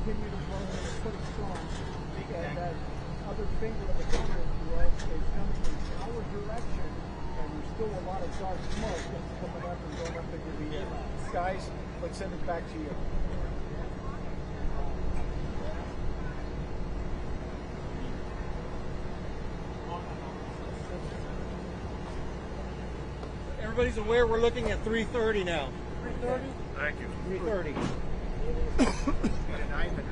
continue to blow and put it strong. And that other finger of the counter, if you will, is coming in our direction, and there's still a lot of dark smoke that's coming up and going up into the air. Guys, let's send it back to you. Everybody's aware we're looking at 3:30 now. 3:30? Thank you. 3:30. 900.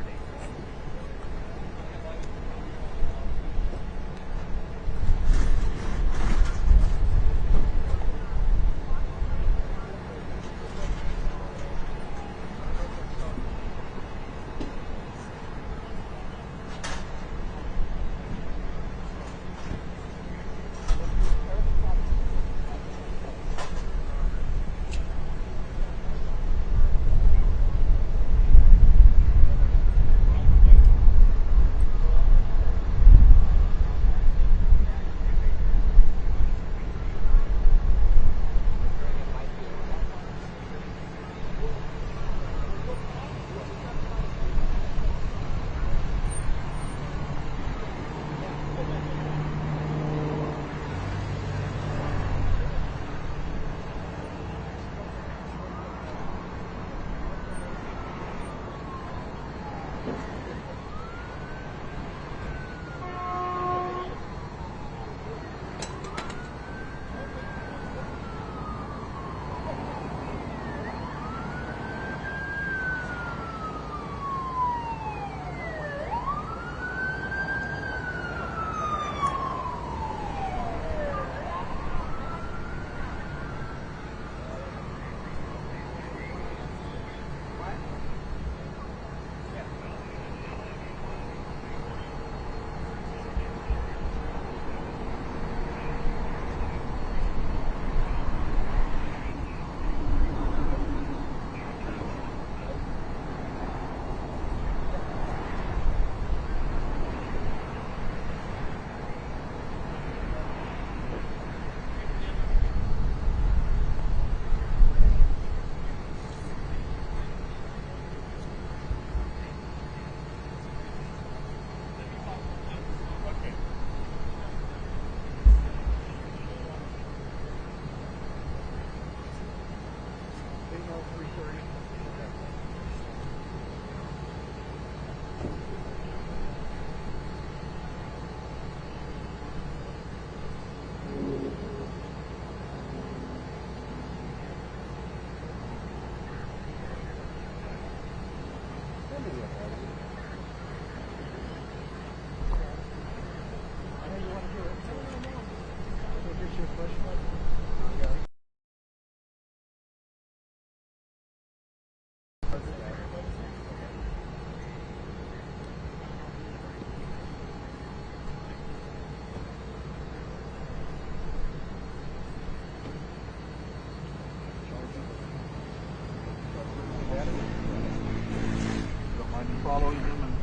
Following him and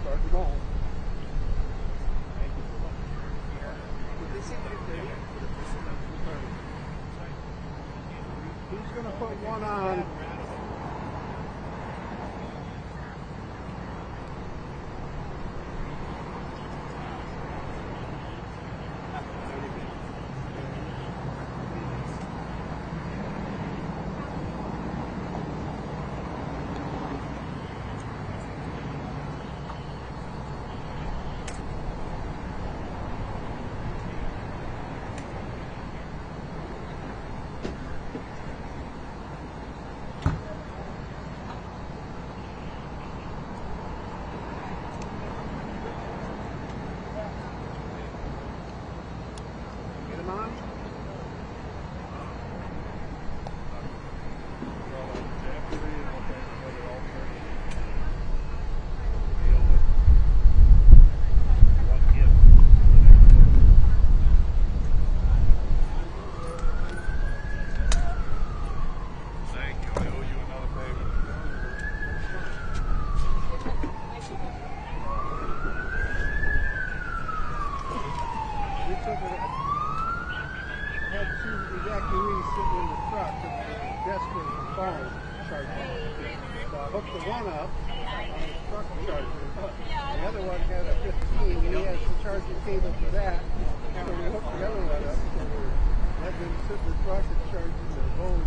start to go. Thank you so much. Did they say 3:30? Who's going to put one on? hooked the one up on his truck charger. The other one had a 15, and he has the charging cable for that. So we hooked the other one up, so we're letting him sit in the truck and charging the phone.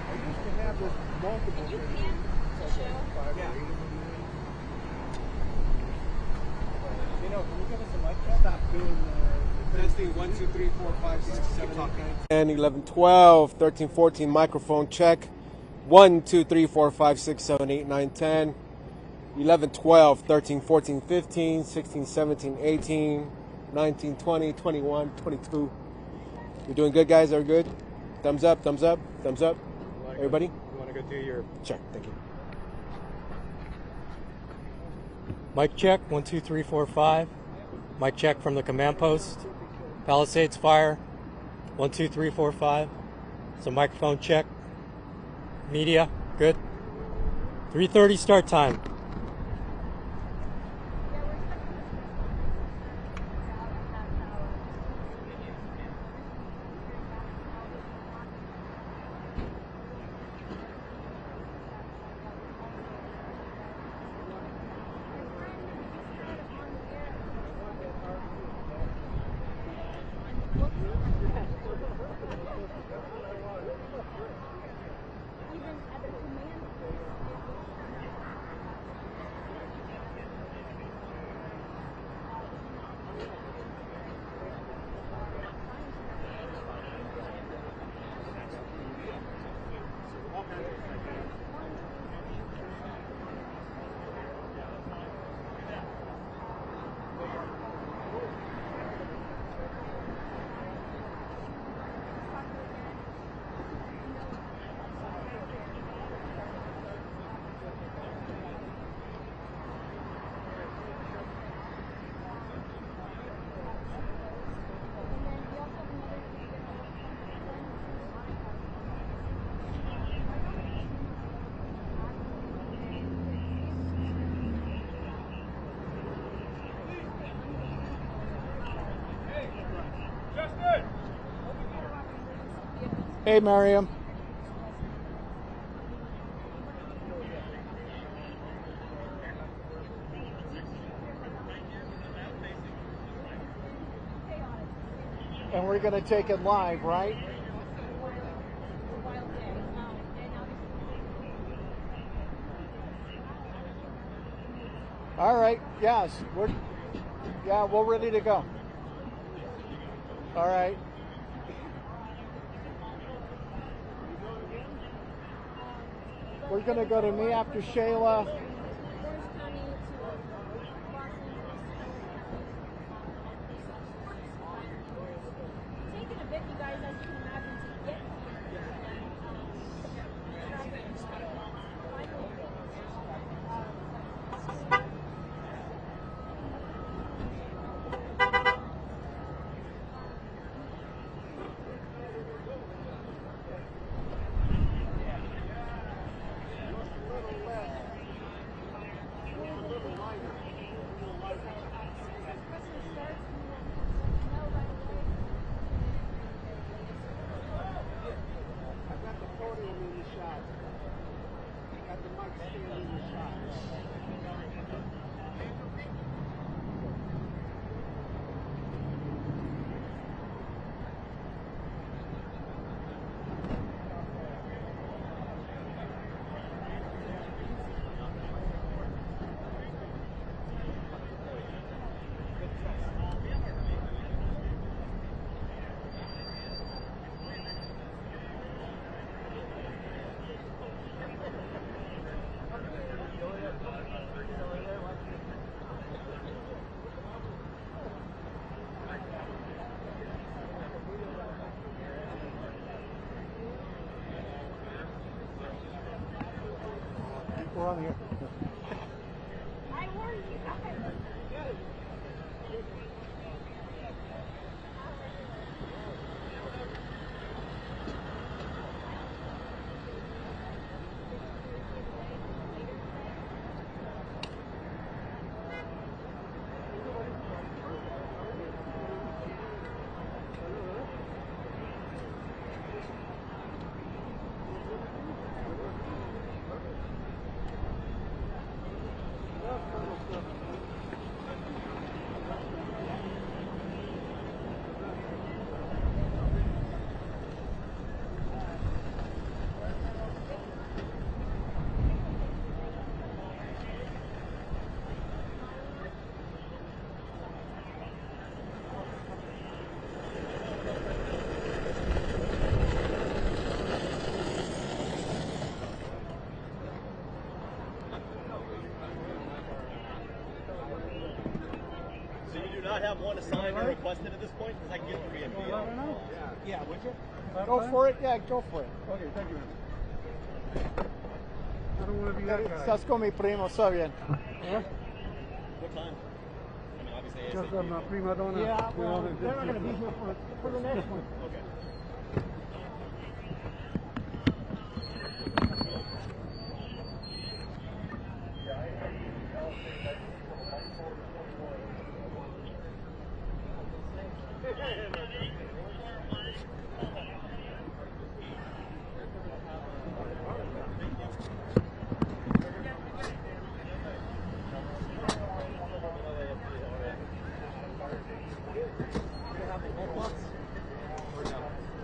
I used to have this multiple things, like 5 or 8 of them. You know, can you give us a mic check? Stop doing Testing 1, 2, 3, 4, 5, 6, 7, 8, 9. 10, 11, 12, 13, 14, microphone check. 1, 2, 3, 4, 5, 6, 7, 8, 9, 10. 11, 12, 13, 14, 15, 16, 17, 18, 19, 20, 21, 22. You're doing good, guys? Are good? Thumbs up, thumbs up, thumbs up. Everybody? You want to go do your Check. Thank you. Mic check, 1, 2, 3, 4, 5. Mic check from the command post. Palisades fire, 1, 2, 3, 4, 5. So microphone check. Media, good. 3:30 start time. Hey, Mariam. And we're going to take it live, right? All right. Yes. We're ready to go. All right. We're going to go to me after Shayla. We're on here. I warned you guys. have one assigned or requested at this point? Because I can get three in I don't know. Yeah, would you? Go for it? Yeah, go for it. Okay, thank you. I don't want to be that guy. Estás con mi primo, está bien. What time? I mean, obviously Just ASAP. my prima donna. Yeah, You know, well, the- they're not going to be here for the next one. Okay.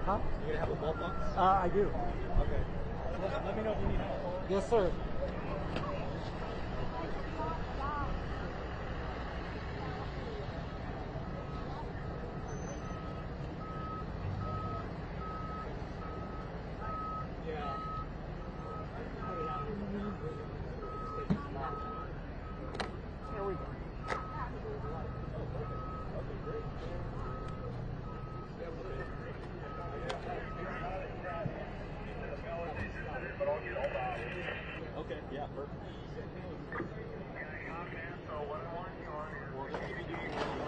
Huh? You gonna have a ball box? I do. Okay. Let me know if you need help. Yes, sir. There we go. Okay, yeah, perfect.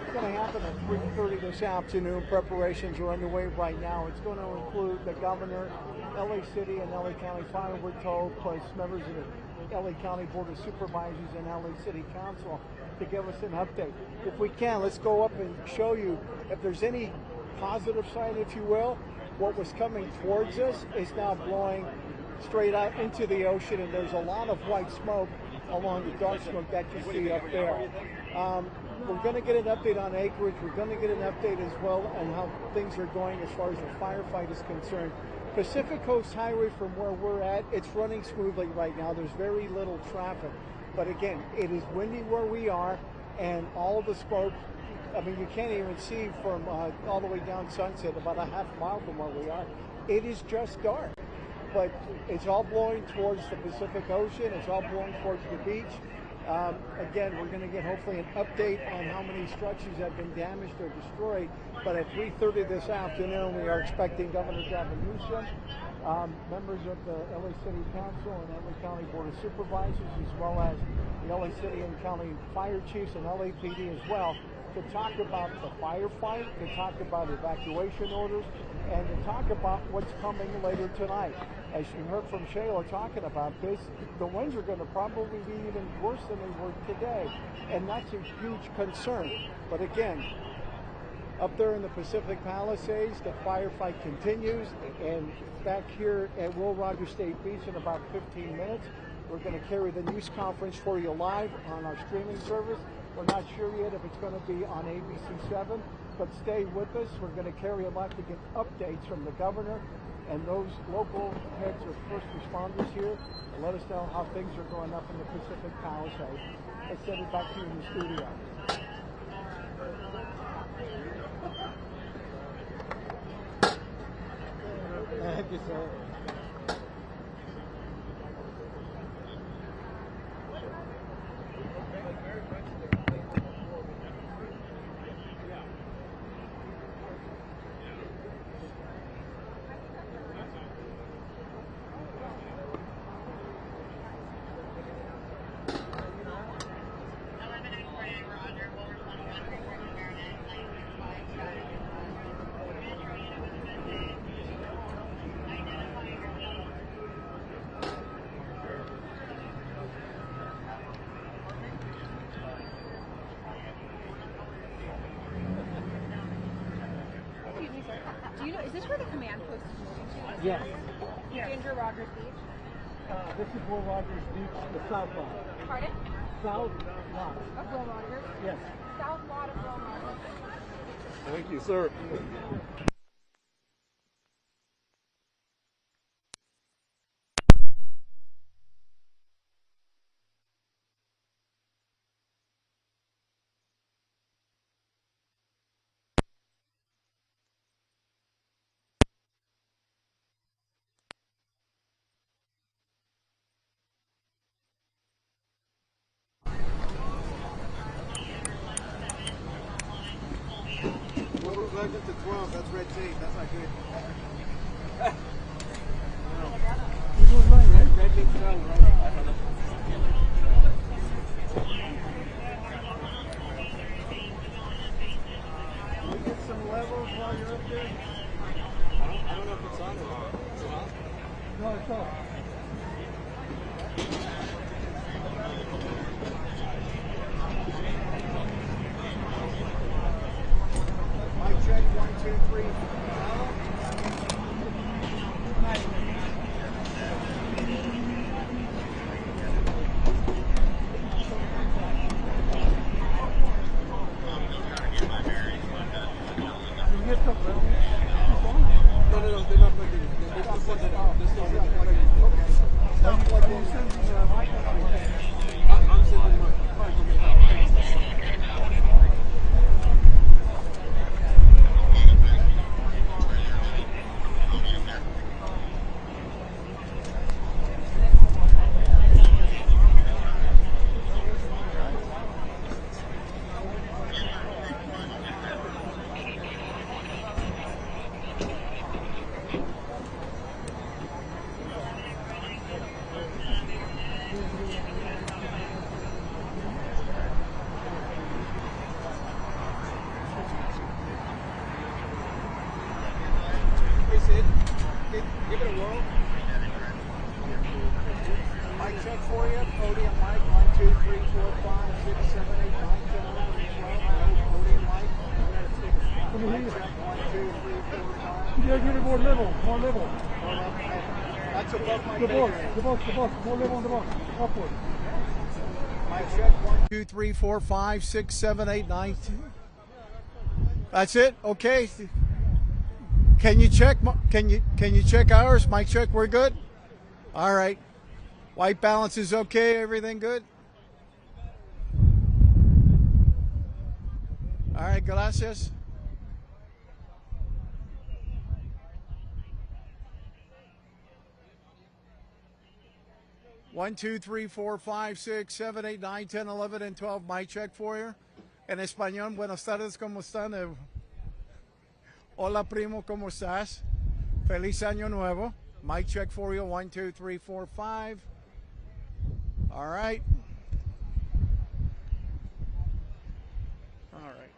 It's going to happen at 3:30 this afternoon. Preparations are underway right now. It's going to include the governor, LA City and LA County Fire, we're told, plus members of the LA County Board of Supervisors and LA City Council to give us an update. If we can, let's go up and show you if there's any positive sign, if you will. What was coming towards us is now blowing straight out into the ocean, and there's a lot of white smoke along the dark smoke that you see up there. We're going to get an update on acreage. We're going to get an update as well on how things are going as far as the firefight is concerned. Pacific Coast Highway, from where we're at, it's running smoothly right now. There's very little traffic. But again, it is windy where we are, and all the smoke, I mean, you can't even see from all the way down Sunset, about a half mile from where we are. It is just dark. But it's all blowing towards the Pacific Ocean. It's all blowing towards the beach. Again, we're going to get hopefully an update on how many structures have been damaged or destroyed. But at 3:30 this afternoon, we are expecting Governor Gavin Newsom, members of the LA City Council and LA County Board of Supervisors, as well as the LA City and County Fire Chiefs and LAPD as well, to talk about the firefight, to talk about evacuation orders, and to talk about what's coming later tonight. As you heard from Shayla talking about this, the winds are going to probably be even worse than they were today, and that's a huge concern. But again, up there in the Pacific Palisades, the firefight continues, and back here at Will Rogers State Beach in about 15 minutes, we're going to carry the news conference for you live on our streaming service. We're not sure yet if it's going to be on ABC7, but stay with us. We're going to carry a lot to get updates from the governor and those local heads or first responders here to let us know how things are going up in the Pacific Palisades. Let's send it back to you in the studio. Thank you, sir. Excuse me, sir. Do you know, is this where the command post is moving to? Yes. Ginger Rogers Beach? This is Will Rogers Beach, the south lot. Pardon? South lot. Of Will Rogers? Yes. South lot of Will Rogers. Thank you, sir. 12. That's red tape. That's not good. You're doing right, right? Red means no, right? Can we get some levels while you're up there? I don't know if it's on or not. Is it on? No, it's off. Mic check, 1, 2, 3. You get some levels. No, they're not plugged in. They're still plugged in. They're still plugged in. Are you sending mic? I'm sending my Give it a whirl. Mic check for you. Podium mic. 1, 2, 3, 4, 5, 6, 7, 8, 9, 10, 11, 12. Podium mic. Let me hear Mic you. check. 1, 2, 3, 4, 5. You gotta get it more level, more level. That's above my The box, head. the box, the box, more level on the box. Upward. Mic check. 1, 2, 3, 4, 5, 6, 7, 8, 9, 10. That's it. Okay. Can you check? Can you check ours? Mic check. We're good. All right. White balance is okay. Everything good. All right. Gracias. One, 2, 3, 4, 5, 6, 7, 8, 9, 10, 11, and 12. Mic check for you. En español, buenas tardes, ¿cómo están? Hola, primo, ¿cómo estás? Feliz Año Nuevo. Mic check for you. 1, 2, 3, 4, 5. All right. All right.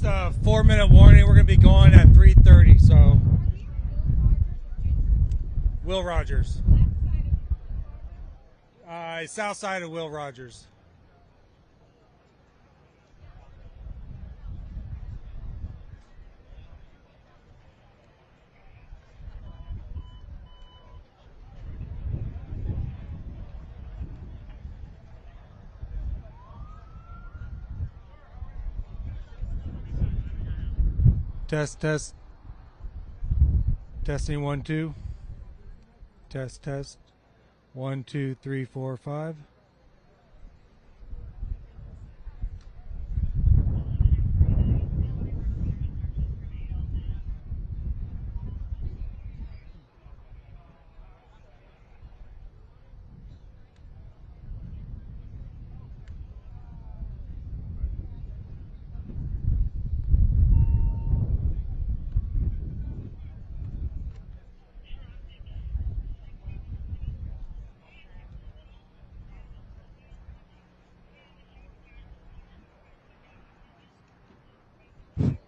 a 4-minute warning. We're going to be going at 3:30. So, Will Rogers. South side of Will Rogers. Test. Testing 1 2. Test. 1 2 3 4 5.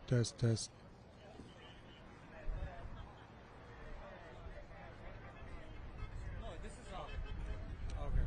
Test. No, this is off. Okay.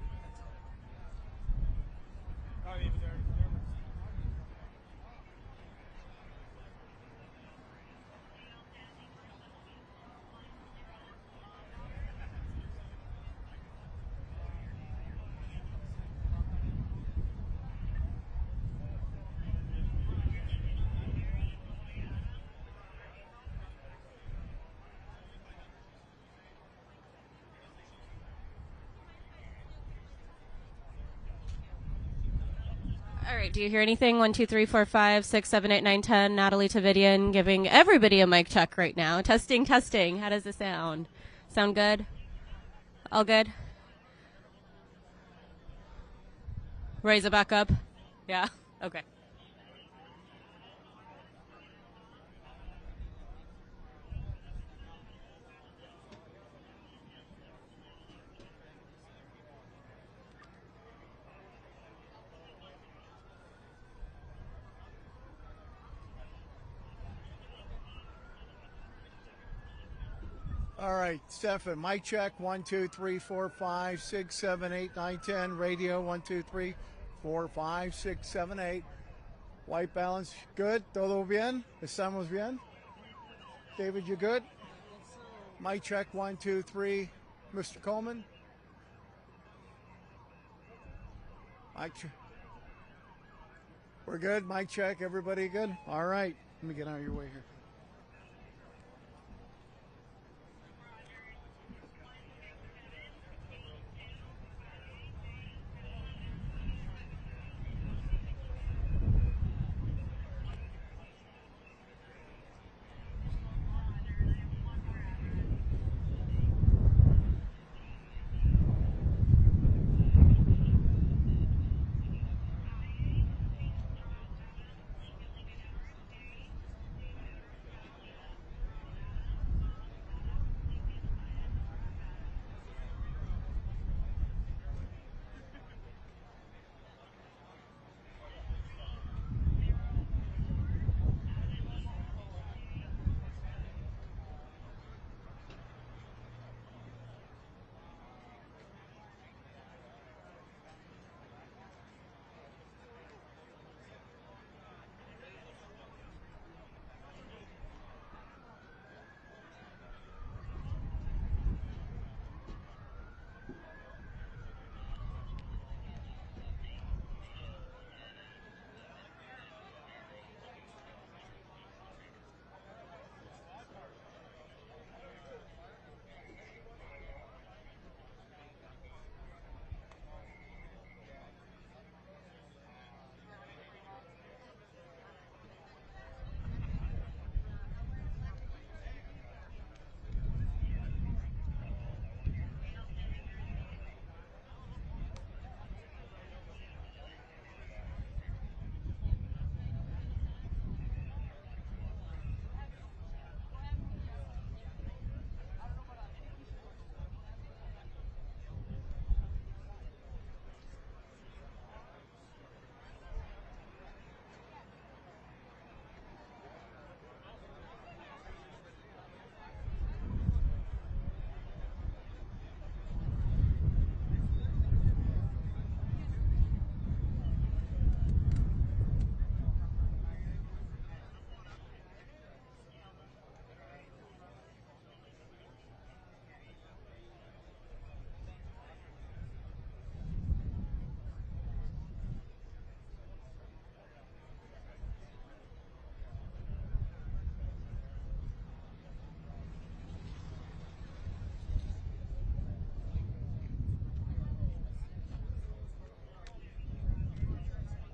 All right, do you hear anything? 1, 2, 3, 4, 5, 6, 7, 8, 9, 10. Natalie Tavidian giving everybody a mic check right now. Testing. How does it sound? Sound good? All good? Raise it back up? Yeah? Okay. All right, Stefan, mic check 1 2 3 4 5 6 7 8 9 10. Radio 1 2 3 4 5 6 7 8. White balance, good. Todo bien? Estamos bien? David, you good? Mic check 1 2 3. Mr. Coleman? Mic check. We're good. Mic check. Everybody good? All right. Let me get out of your way here.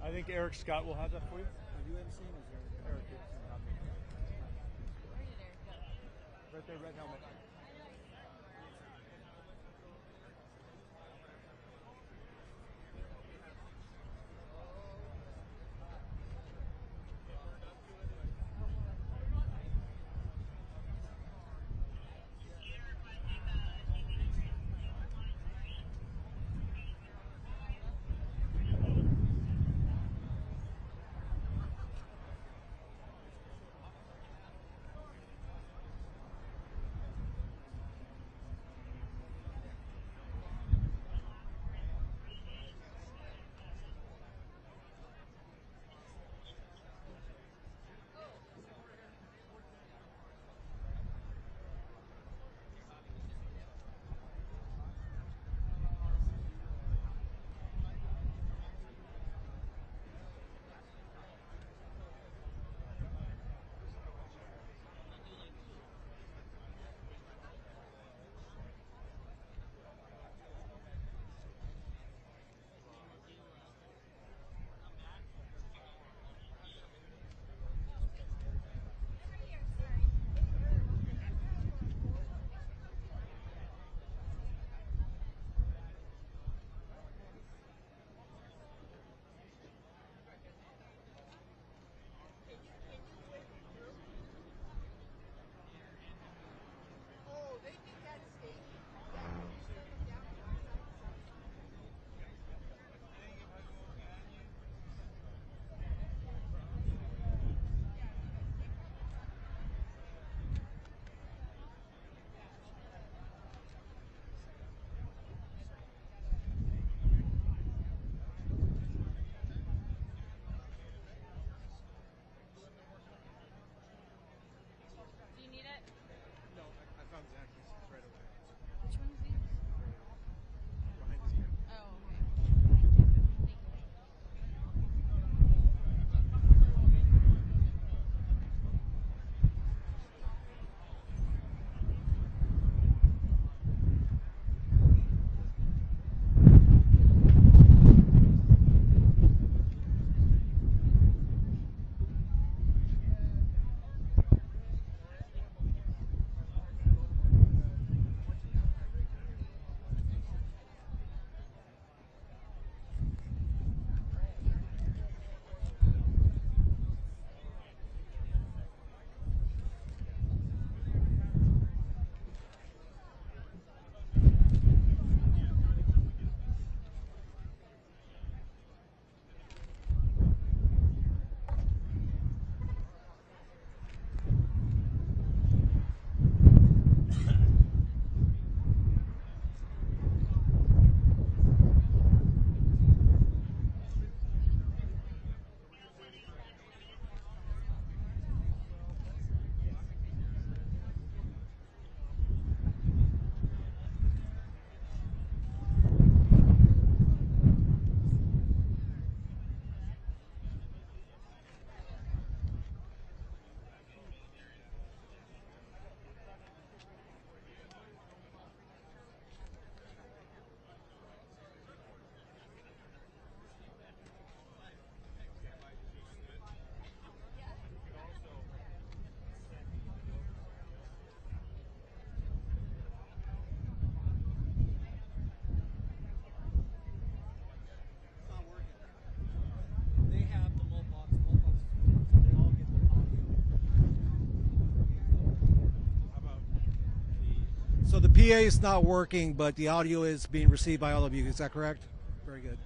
I think Eric Scott will have that for you. Have you MC? Is there Eric Gibson. Where did Eric go? Right there, red helmet. Do you need it? No, I found Zach. He's right over there. Which one is these? Behind this guy. Oh, okay. Thank you. So the PA is not working, but the audio is being received by all of you. Is that correct? Very good.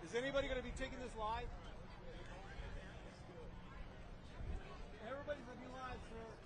Is anybody going to be taking this live? Everybody's going to be live, sir.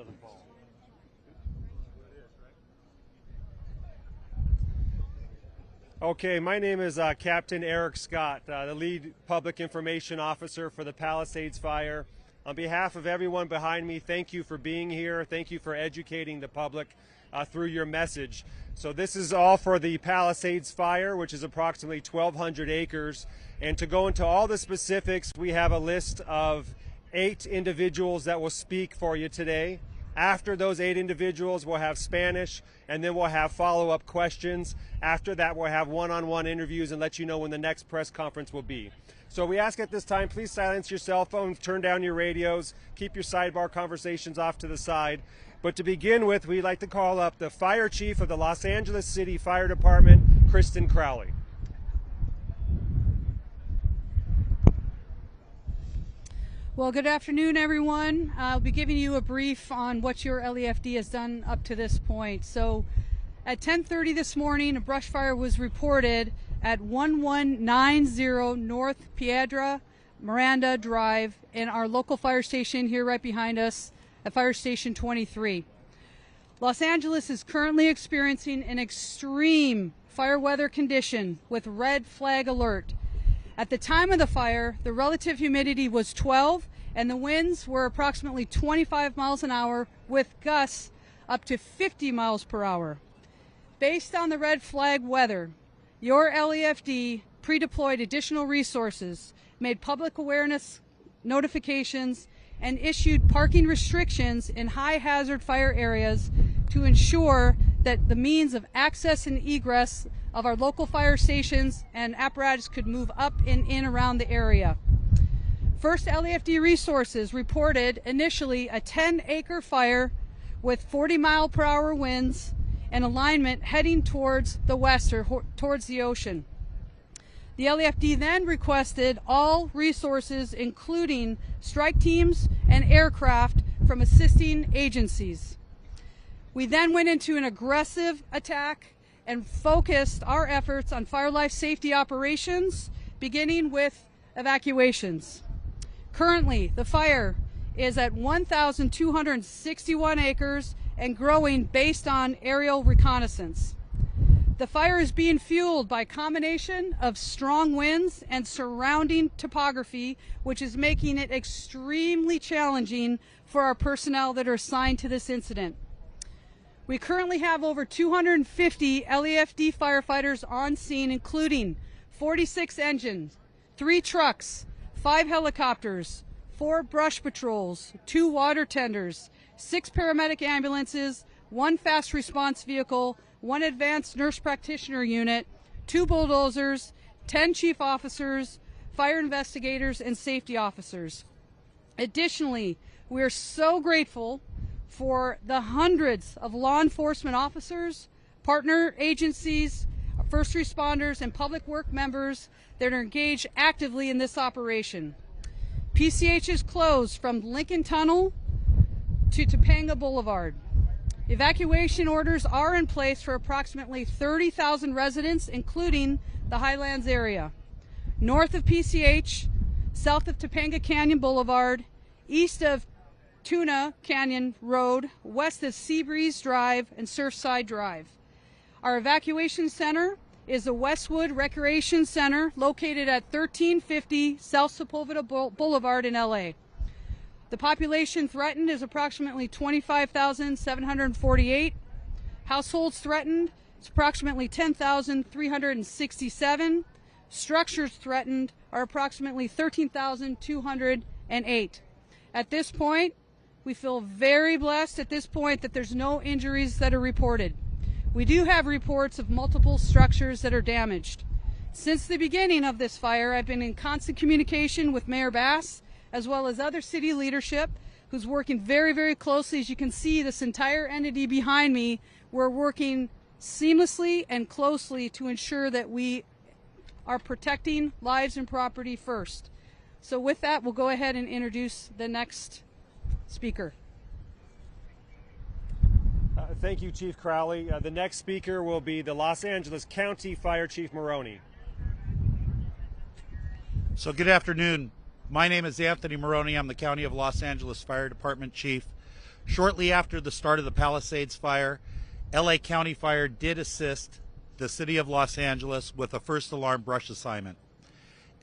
doesn't fall. Okay, my name is Captain Eric Scott, the lead public information officer for the Palisades fire. On behalf of everyone behind me, thank you for being here. Thank you for educating the public through your message. So this is all for the Palisades fire, which is approximately 1,200 acres. And to go into all the specifics, we have a list of 8 individuals that will speak for you today. After those 8 individuals, we'll have Spanish, and then we'll have follow-up questions. After that, we'll have one-on-one interviews and let you know when the next press conference will be. So we ask at this time, please silence your cell phones, turn down your radios, keep your sidebar conversations off to the side. But to begin with, we'd like to call up the Fire Chief of the Los Angeles City Fire Department, Kristen Crowley. Well, good afternoon, everyone. I'll be giving you a brief on what your LEFD has done up to this point. So at 10:30 this morning, a brush fire was reported at 1190 North Piedra Miranda Drive in our local fire station here right behind us at Fire Station 23. Los Angeles is currently experiencing an extreme fire weather condition with red flag alert. At the time of the fire, the relative humidity was 12 and the winds were approximately 25 miles an hour with gusts up to 50 miles per hour. Based on the red flag weather, your LEFD pre-deployed additional resources, made public awareness notifications, and issued parking restrictions in high hazard fire areas to ensure that the means of access and egress of our local fire stations and apparatus could move up and in around the area. First LEFD resources reported initially a 10-acre fire with 40-mile-per-hour winds and alignment heading towards the west or towards the ocean. The LEFD then requested all resources, including strike teams and aircraft from assisting agencies. We then went into an aggressive attack and focused our efforts on fire life safety operations, beginning with evacuations. Currently, the fire is at 1,261 acres and growing based on aerial reconnaissance. The fire is being fueled by a combination of strong winds and surrounding topography, which is making it extremely challenging for our personnel that are assigned to this incident. We currently have over 250 LEFD firefighters on scene, including 46 engines, 3 trucks, 5 helicopters, 4 brush patrols, 2 water tenders, 6 paramedic ambulances, 1 fast response vehicle, 1 advanced nurse practitioner unit, 2 bulldozers, 10 chief officers, fire investigators, and safety officers. Additionally, we are so grateful for the hundreds of law enforcement officers, partner agencies, first responders, and public work members that are engaged actively in this operation. PCH is closed from Lincoln Tunnel to Topanga Boulevard. Evacuation orders are in place for approximately 30,000 residents, including the Highlands area. North of PCH, south of Topanga Canyon Boulevard, east of Tuna Canyon Road, west of Seabreeze Drive and Surfside Drive. Our evacuation center is the Westwood Recreation Center located at 1350 South Sepulveda Boulevard in LA. The population threatened is approximately 25,748. Households threatened is approximately 10,367. Structures threatened are approximately 13,208. At this point, we feel very blessed at this point that there's no injuries that are reported. We do have reports of multiple structures that are damaged. Since the beginning of this fire, I've been in constant communication with Mayor Bass, as well as other city leadership, who's working very, very closely. As you can see, this entire entity behind me, we're working seamlessly and closely to ensure that we are protecting lives and property first. So with that, we'll go ahead and introduce the next speaker. Thank you, Chief Crowley. The next speaker will be the Los Angeles County Fire Chief Maroney. So good afternoon. My name is Anthony Maroney. I'm the County of Los Angeles Fire Department Chief. Shortly after the start of the Palisades fire, LA County Fire did assist the city of Los Angeles with a first alarm brush assignment.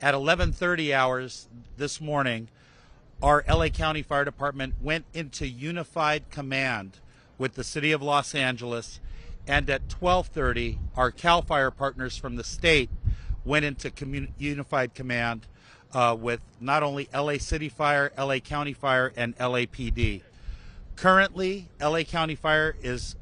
At 11:30 hours this morning, our LA County Fire Department went into unified command with the city of Los Angeles, and at 12:30, our CAL FIRE partners from the state went into unified command with not only LA City Fire, LA County Fire, and LAPD. Currently, LA County Fire is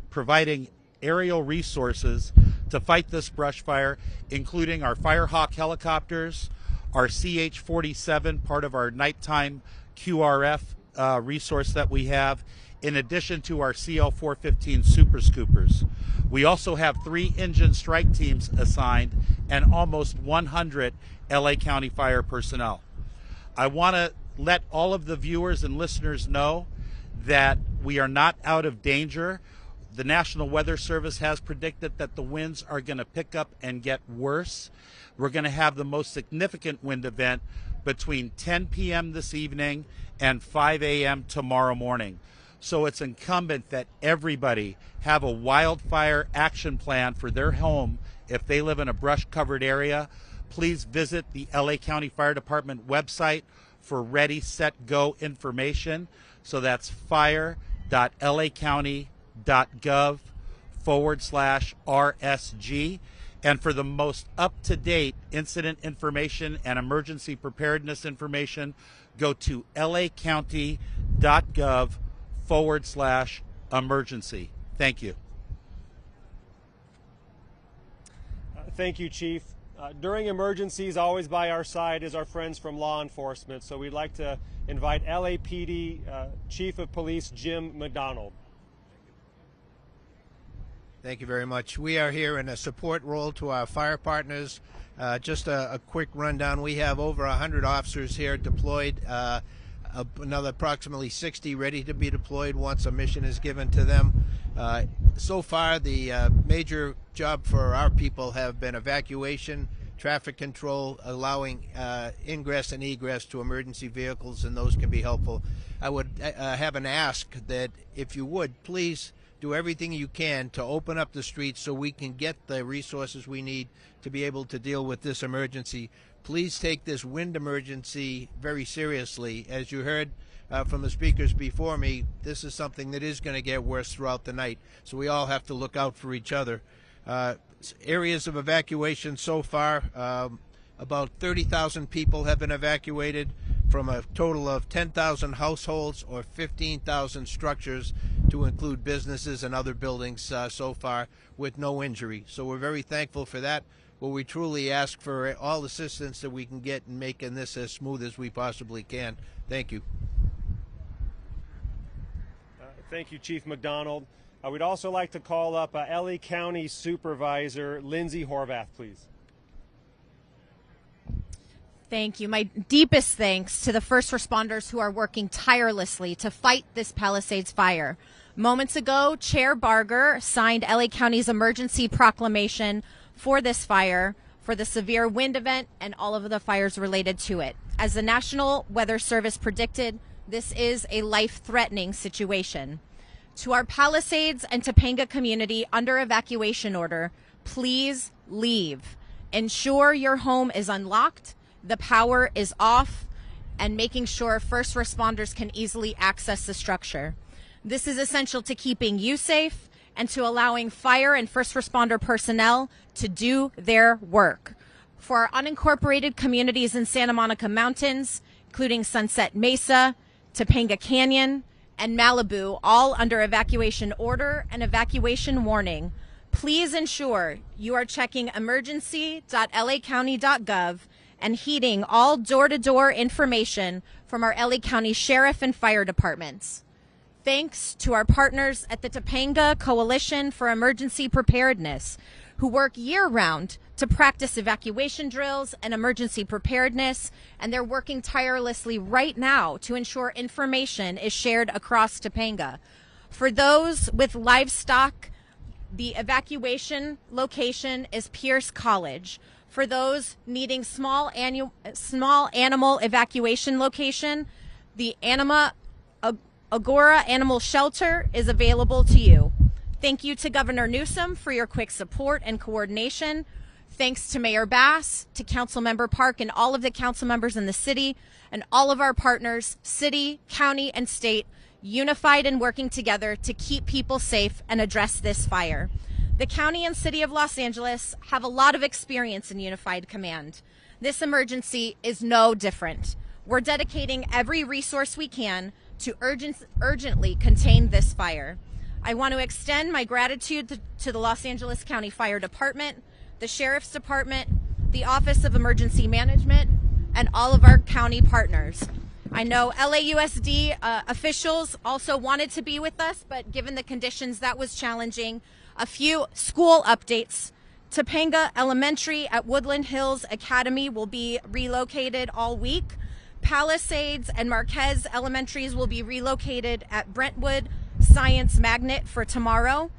providing aerial resources to fight this brush fire, including our Firehawk helicopters, our CH-47, part of our nighttime QRF resource that we have, in addition to our CL-415 Super Scoopers. We also have 3 engine strike teams assigned and almost 100 LA County Fire personnel. I want to let all of the viewers and listeners know that we are not out of danger. The National Weather Service has predicted that the winds are going to pick up and get worse. We're going to have the most significant wind event between 10 p.m. this evening and 5 a.m. tomorrow morning. So it's incumbent that everybody have a wildfire action plan for their home if they live in a brush-covered area. Please visit the LA County Fire Department website for Ready, Set, Go information. So that's fire.lacounty.gov/RSG. And for the most up-to-date incident information and emergency preparedness information, go to lacounty.gov/emergency. Thank you. Thank you, Chief. During emergencies, always by our side is our friends from law enforcement. So we'd like to invite LAPD Chief of Police Jim McDonald. Thank you very much. We are here in a support role to our fire partners. Just a quick rundown. We have over 100 officers here deployed, another approximately 60 ready to be deployed once a mission is given to them. So far, the major job for our people have been evacuation, traffic control, allowing ingress and egress to emergency vehicles, and those can be helpful. I would have an ask that if you would, please do everything you can to open up the streets so we can get the resources we need to be able to deal with this emergency. Please take this wind emergency very seriously. As you heard from the speakers before me, this is something that is going to get worse throughout the night, so we all have to look out for each other. Areas of evacuation so far, about 30,000 people have been evacuated from a total of 10,000 households or 15,000 structures, to include businesses and other buildings so far, with no injury. So we're very thankful for that. But we truly ask for all assistance that we can get in making this as smooth as we possibly can. Thank you. Thank you, Chief McDonald. We'd also like to call up LA County Supervisor Lindsay Horvath, please. Thank you. My deepest thanks to the first responders who are working tirelessly to fight this Palisades fire. Moments ago, Chair Barger signed LA County's emergency proclamation for this fire, for the severe wind event, and all of the fires related to it. As the National Weather Service predicted, this is a life-threatening situation. To our Palisades and Topanga community under evacuation order, please leave. Ensure your home is unlocked, the power is off, and making sure first responders can easily access the structure. This is essential to keeping you safe and to allowing fire and first responder personnel to do their work. For our unincorporated communities in Santa Monica Mountains, including Sunset Mesa, Topanga Canyon, and Malibu, all under evacuation order and evacuation warning, please ensure you are checking emergency.lacounty.gov and heeding all door-to-door information from our LA County Sheriff and Fire Departments. Thanks to our partners at the Topanga Coalition for Emergency Preparedness, who work year-round to practice evacuation drills and emergency preparedness, and they're working tirelessly right now to ensure information is shared across Topanga. For those with livestock, the evacuation location is Pierce College. For those needing small animal evacuation location, the Anima Agora Animal Shelter is available to you. Thank you to Governor Newsom for your quick support and coordination. Thanks to Mayor Bass, to Councilmember Park, and all of the council members in the city, and all of our partners, city, county, and state, unified and working together to keep people safe and address this fire. The county and city of Los Angeles have a lot of experience in unified command. This emergency is no different. We're dedicating every resource we can to urgently contain this fire. I want to extend my gratitude to the Los Angeles County Fire Department, the Sheriff's Department, the Office of Emergency Management, and all of our county partners. I know LAUSD officials also wanted to be with us, but given the conditions, that was challenging. A few school updates. Topanga Elementary at Woodland Hills Academy will be relocated all week. Palisades and Marquez Elementaries will be relocated at Brentwood Science Magnet for tomorrow.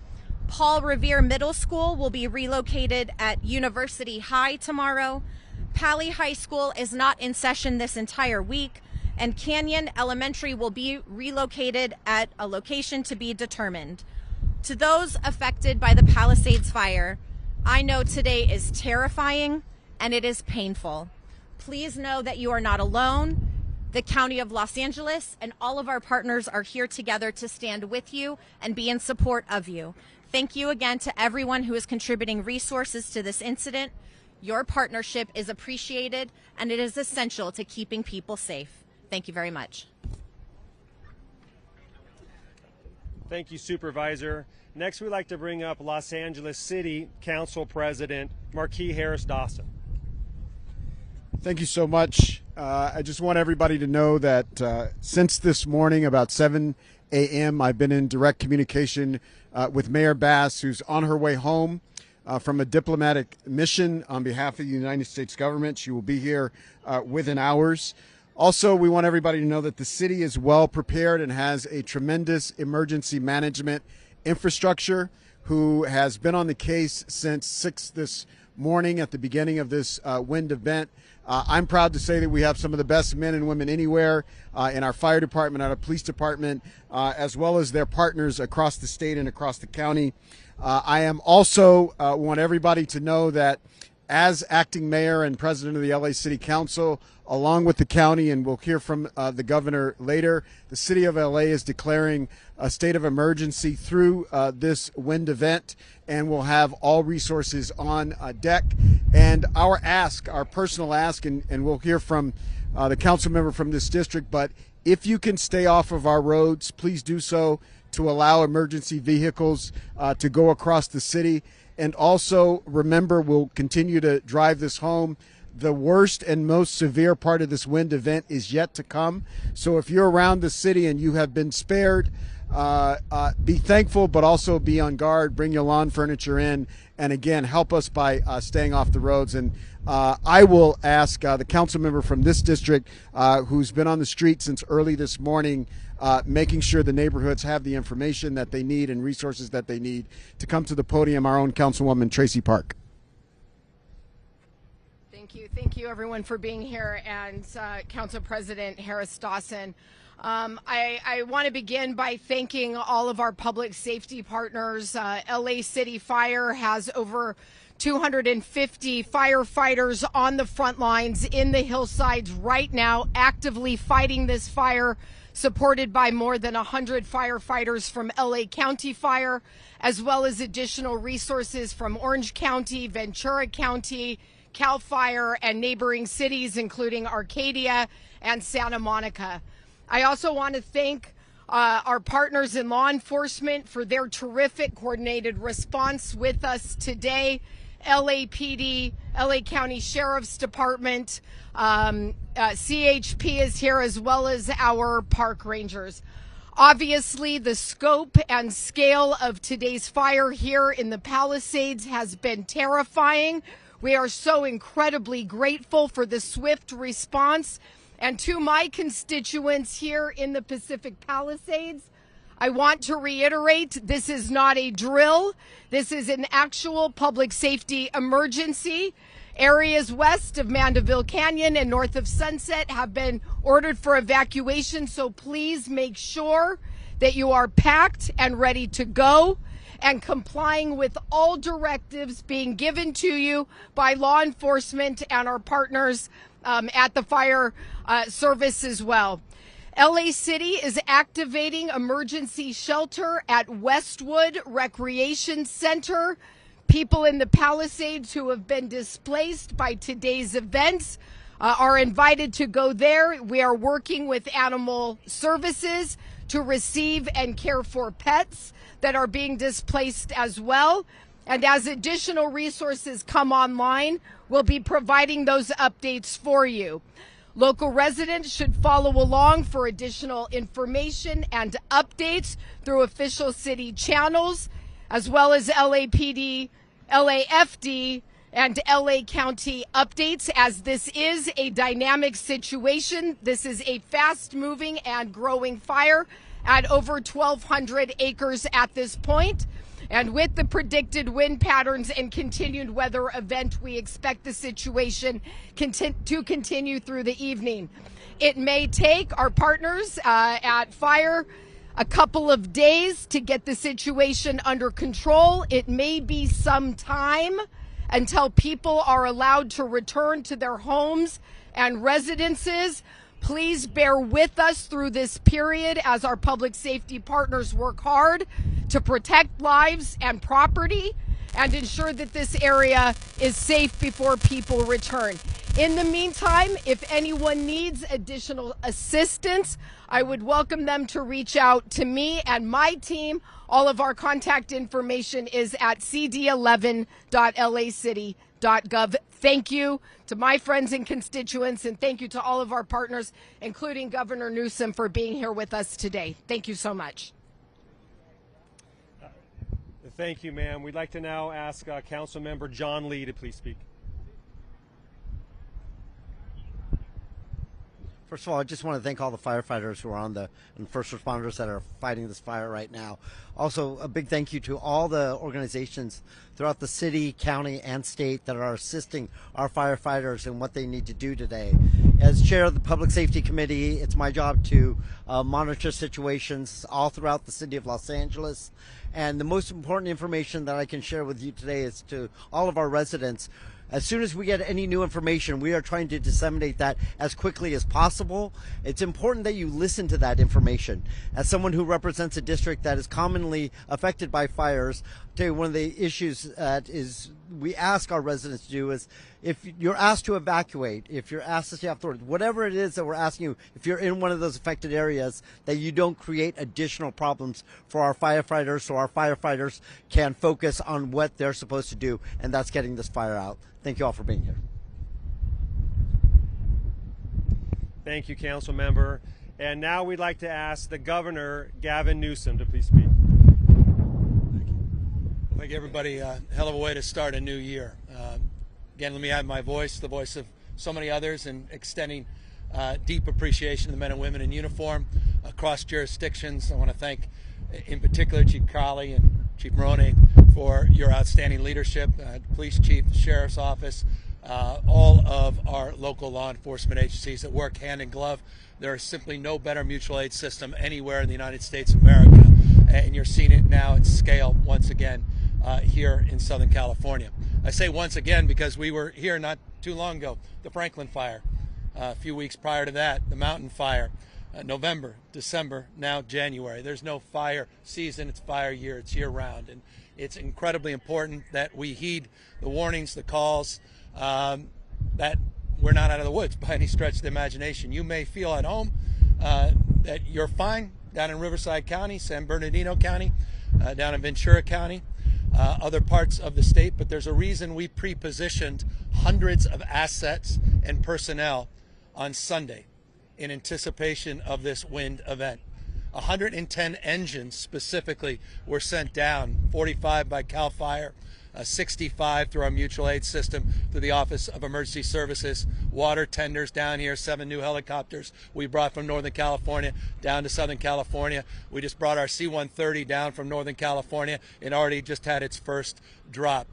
Paul Revere Middle School will be relocated at University High tomorrow. Pali High School is not in session this entire week, and Canyon Elementary will be relocated at a location to be determined. To those affected by the Palisades fire, I know today is terrifying and it is painful. Please know that you are not alone. The County of Los Angeles and all of our partners are here together to stand with you and be in support of you. Thank you again to everyone who is contributing resources to this incident. Your partnership is appreciated and it is essential to keeping people safe. Thank you very much. Thank you, Supervisor. Next, we'd like to bring up Los Angeles City Council President Marquis Harris-Dawson. Thank you so much. I just want everybody to know that since this morning, about 7 a.m., I've been in direct communication with Mayor Bass, who's on her way home from a diplomatic mission on behalf of the United States government. She will be here within hours. Also, we want everybody to know that the city is well prepared and has a tremendous emergency management infrastructure who has been on the case since 6 this morning at the beginning of this wind event. I'm proud to say that we have some of the best men and women anywhere in our fire department, our police department, as well as their partners across the state and across the county. I am also want everybody to know that as acting mayor and president of the LA City Council, along with the county, and we'll hear from the governor later, the city of LA is declaring a state of emergency through this wind event, and we'll have all resources on deck. And our ask, our personal ask, and we'll hear from the council member from this district, but if you can stay off of our roads, please do so to allow emergency vehicles to go across the city. And also remember, we'll continue to drive this home. The worst and most severe part of this wind event is yet to come. So if you're around the city and you have been spared, be thankful, but also be on guard. Bring your lawn furniture in. And again, help us by staying off the roads. And I will ask the council member from this district who's been on the street since early this morning, making sure the neighborhoods have the information that they need and resources that they need to come to the podium, our own Councilwoman Tracy Park. Thank you everyone for being here, and Council President Harris-Dawson. I want to begin by thanking all of our public safety partners. LA City Fire has over 250 firefighters on the front lines in the hillsides right now, actively fighting this fire, supported by more than 100 firefighters from LA County Fire, as well as additional resources from Orange County, Ventura County, CAL FIRE, and neighboring cities, including Arcadia and Santa Monica. I also want to thank our partners in law enforcement for their terrific coordinated response with us today. LAPD, LA County Sheriff's Department, CHP is here, as well as our park rangers. Obviously, the scope and scale of today's fire here in the Palisades has been terrifying. We are so incredibly grateful for the swift response. And to my constituents here in the Pacific Palisades, I want to reiterate, this is not a drill. This is an actual public safety emergency. Areas west of Mandeville Canyon and north of Sunset have been ordered for evacuation, so please make sure that you are packed and ready to go and complying with all directives being given to you by law enforcement and our partners at the fire service as well. LA City is activating emergency shelter at Westwood Recreation Center. People in the Palisades who have been displaced by today's events are invited to go there. We are working with animal services to receive and care for pets that are being displaced as well. And as additional resources come online, we'll be providing those updates for you. Local residents should follow along for additional information and updates through official city channels, as well as LAPD, LAFD, and LA County updates, as this is a dynamic situation. This is a fast-moving and growing fire at over 1,200 acres at this point. And with the predicted wind patterns and continued weather event, we expect the situation to continue through the evening. It may take our partners at fire a couple of days to get the situation under control. It may be some time until people are allowed to return to their homes and residences. Please bear with us through this period as our public safety partners work hard to protect lives and property and ensure that this area is safe before people return. In the meantime, if anyone needs additional assistance, I would welcome them to reach out to me and my team. All of our contact information is at cd11.lacity.gov. Thank you to my friends and constituents, and thank you to all of our partners, including Governor Newsom, for being here with us today. Thank you so much. Thank you, ma'am. We'd like to now ask Council Member John Lee to please speak. First of all, I just want to thank all the firefighters who are on and first responders that are fighting this fire right now. Also, a big thank you to all the organizations throughout the city, county, and state that are assisting our firefighters in what they need to do today. As chair of the Public Safety Committee, it's my job to monitor situations all throughout the city of Los Angeles. And the most important information that I can share with you today is to all of our residents. As soon as we get any new information, we are trying to disseminate that as quickly as possible. It's important that you listen to that information. As someone who represents a district that is commonly affected by fires, I'll tell you one of the issues that we ask our residents to do is, if you're asked to evacuate, if you're asked to stay off the road, whatever it is that we're asking you, if you're in one of those affected areas, that you don't create additional problems for our firefighters, so our firefighters can focus on what they're supposed to do, and that's getting this fire out. Thank you all for being here. Thank you, Council Member. And now we'd like to ask the Governor, Gavin Newsom, to please speak. Thank you, everybody. Hell of a way to start a new year. Again, let me add my voice, the voice of so many others, in extending deep appreciation to the men and women in uniform across jurisdictions. I want to thank, in particular, Chief Crowley and Chief Morone for your outstanding leadership, Police Chief, the Sheriff's Office, all of our local law enforcement agencies that work hand in glove. There is simply no better mutual aid system anywhere in the United States of America, and you're seeing it now at scale once again here in Southern California. I say once again because we were here not too long ago, the Franklin fire, a few weeks prior to that, the Mountain fire, November, December, now January. There's no fire season, it's fire year, it's year round. And it's incredibly important that we heed the warnings, the calls, that we're not out of the woods by any stretch of the imagination. You may feel at home that you're fine down in Riverside County, San Bernardino County, down in Ventura County, other parts of the state, but there's a reason we pre-positioned hundreds of assets and personnel on Sunday in anticipation of this wind event. 110 engines specifically were sent down, 45 by CAL FIRE, 65 through our mutual aid system, through the Office of Emergency Services, water tenders down here, 7 new helicopters we brought from Northern California down to Southern California. We just brought our C-130 down from Northern California and already just had its first drop.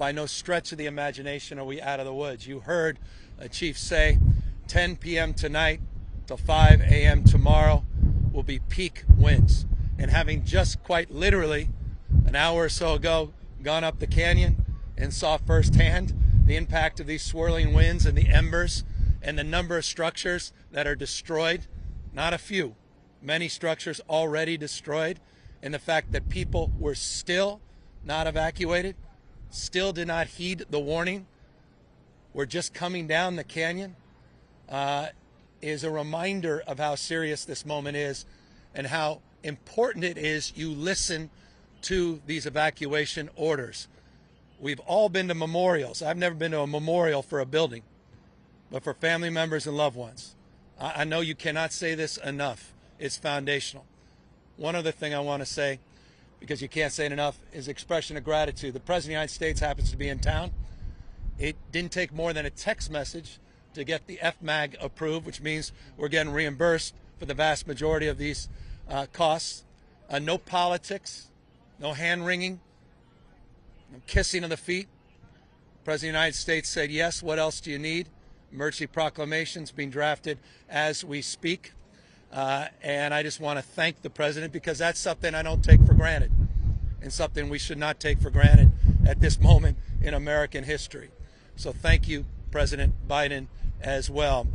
by no stretch of the imagination are we out of the woods. You heard a chief say 10 p.m. tonight till 5 a.m. tomorrow will be peak winds. And having just quite literally an hour or so ago gone up the canyon and saw firsthand the impact of these swirling winds and the embers and the number of structures that are destroyed, not a few, many structures already destroyed, and the fact that people were still not evacuated, still did not heed the warning, we're just coming down the canyon, is a reminder of how serious this moment is and how important it is you listen to these evacuation orders. We've all been to memorials. I've never been to a memorial for a building, but for family members and loved ones. I know you cannot say this enough. It's foundational. One other thing I want to say, because you can't say it enough, is expression of gratitude. The President of the United States happens to be in town. It didn't take more than a text message to get the FMAG approved, which means we're getting reimbursed for the vast majority of these costs. No politics, no hand-wringing, no kissing of the feet. The President of the United States said, yes, what else do you need? Emergency proclamations being drafted as we speak. And I just want to thank the President, because that's something I don't take for granted and something we should not take for granted at this moment in American history. So thank you, President Biden, as well.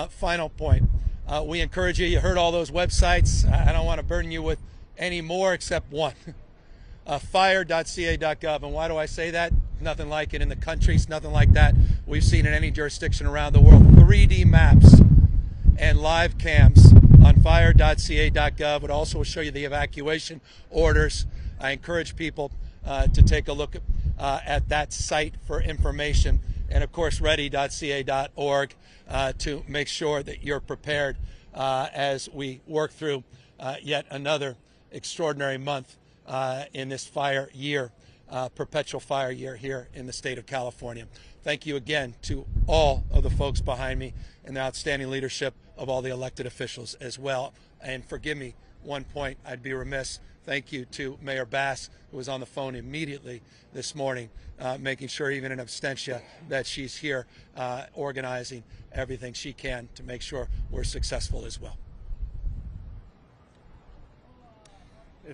Final point. We encourage you. You heard all those websites. I don't want to burden you with any more except one. Fire.ca.gov. And why do I say that? Nothing like it in the country. It's nothing like that we've seen in any jurisdiction around the world. 3D maps and live cams on fire.ca.gov. It also will show you the evacuation orders. I encourage people to take a look at that site for information. And of course, ready.ca.org to make sure that you're prepared as we work through yet another extraordinary month in this fire year, perpetual fire year here in the state of California. Thank you again to all of the folks behind me and the outstanding leadership of all the elected officials as well. And forgive me, one point I'd be remiss. Thank you to Mayor Bass, who was on the phone immediately this morning, making sure even in absentia that she's here organizing everything she can to make sure we're successful as well.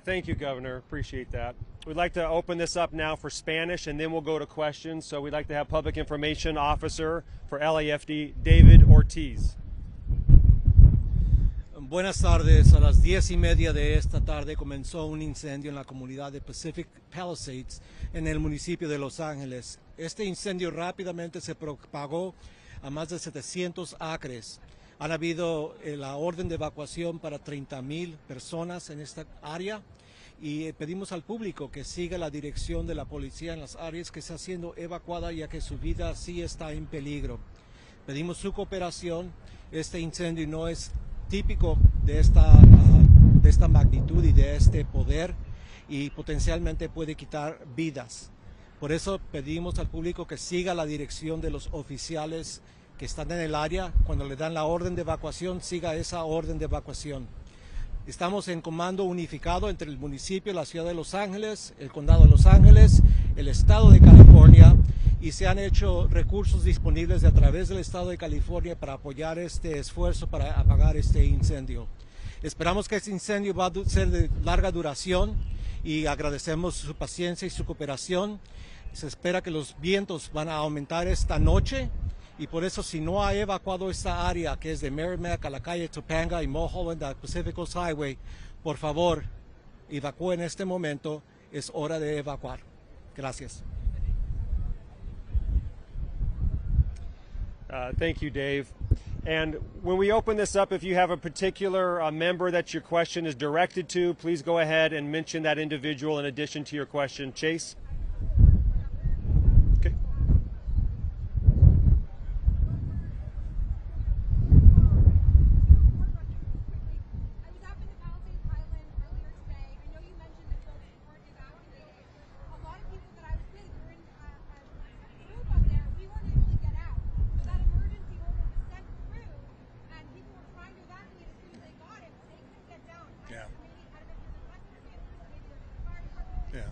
Thank you, Governor. Appreciate that. We'd like to open this up now for Spanish, and then we'll go to questions. So we'd like to have Public Information Officer for LAFD, David Ortiz. Buenas tardes. A las 10:30 de esta tarde comenzó un incendio en la comunidad de Pacific Palisades en el municipio de Los Ángeles. Este incendio rápidamente se propagó a más de 700 acres. Han habido la orden de evacuación para 30,000 personas en esta área y pedimos al público que siga la dirección de la policía en las áreas que está siendo evacuada, ya que su vida sí está en peligro. Pedimos su cooperación. Este incendio no es típico de esta magnitud y de este poder, y potencialmente puede quitar vidas. Por eso pedimos al público que siga la dirección de los oficiales que están en el área. Cuando le dan la orden de evacuación, siga esa orden de evacuación. Estamos en comando unificado entre el municipio, la ciudad de Los Ángeles, el condado de Los Ángeles, el estado de California, y se han hecho recursos disponibles a través del estado de California para apoyar este esfuerzo para apagar este incendio. Esperamos que este incendio va a ser de larga duración y agradecemos su paciencia y su cooperación. Se espera que los vientos van a aumentar esta noche, y por eso, si no ha evacuado esta área que es de Merrimack a la calle Topanga y Mulholland al Pacific Coast Highway, por favor, evacúe en este momento. Es hora de evacuar. Gracias. Thank you, Dave. And when we open this up, if you have a particular member that your question is directed to, please go ahead and mention that individual in addition to your question. Chase? Okay. Yeah.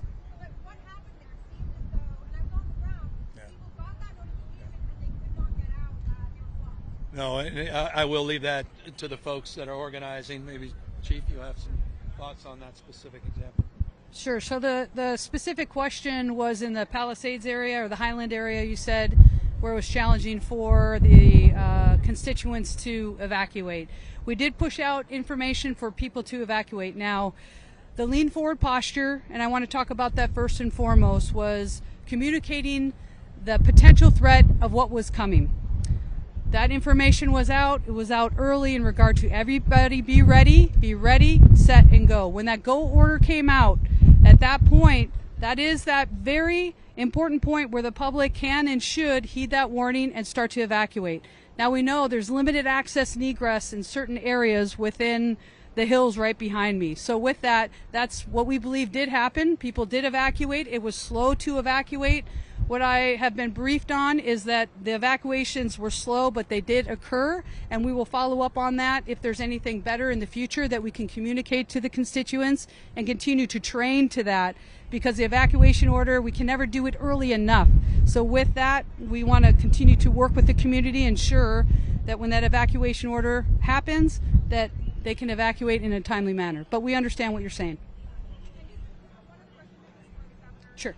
No, I will leave that to the folks that are organizing. Maybe, Chief, you have some thoughts on that specific example. Sure. So the specific question was in the Palisades area or the Highland area, you said, where it was challenging for the constituents to evacuate. We did push out information for people to evacuate. Now, the lean forward posture, and I want to talk about that first and foremost, was communicating the potential threat of what was coming. That information was out. It was out early in regard to everybody be ready, set, and go. When that go order came out, at that point, that is that very important point where the public can and should heed that warning and start to evacuate. Now we know there's limited access and egress in certain areas within the hills right behind me. So with that, that's what we believe did happen. People did evacuate. It was slow to evacuate. What I have been briefed on is that the evacuations were slow, but they did occur, and we will follow up on that if there's anything better in the future that we can communicate to the constituents and continue to train to that, because the evacuation order, we can never do it early enough. So with that, we want to continue to work with the community, ensure that when that evacuation order happens, that they can evacuate in a timely manner. But we understand what you're saying. Sure.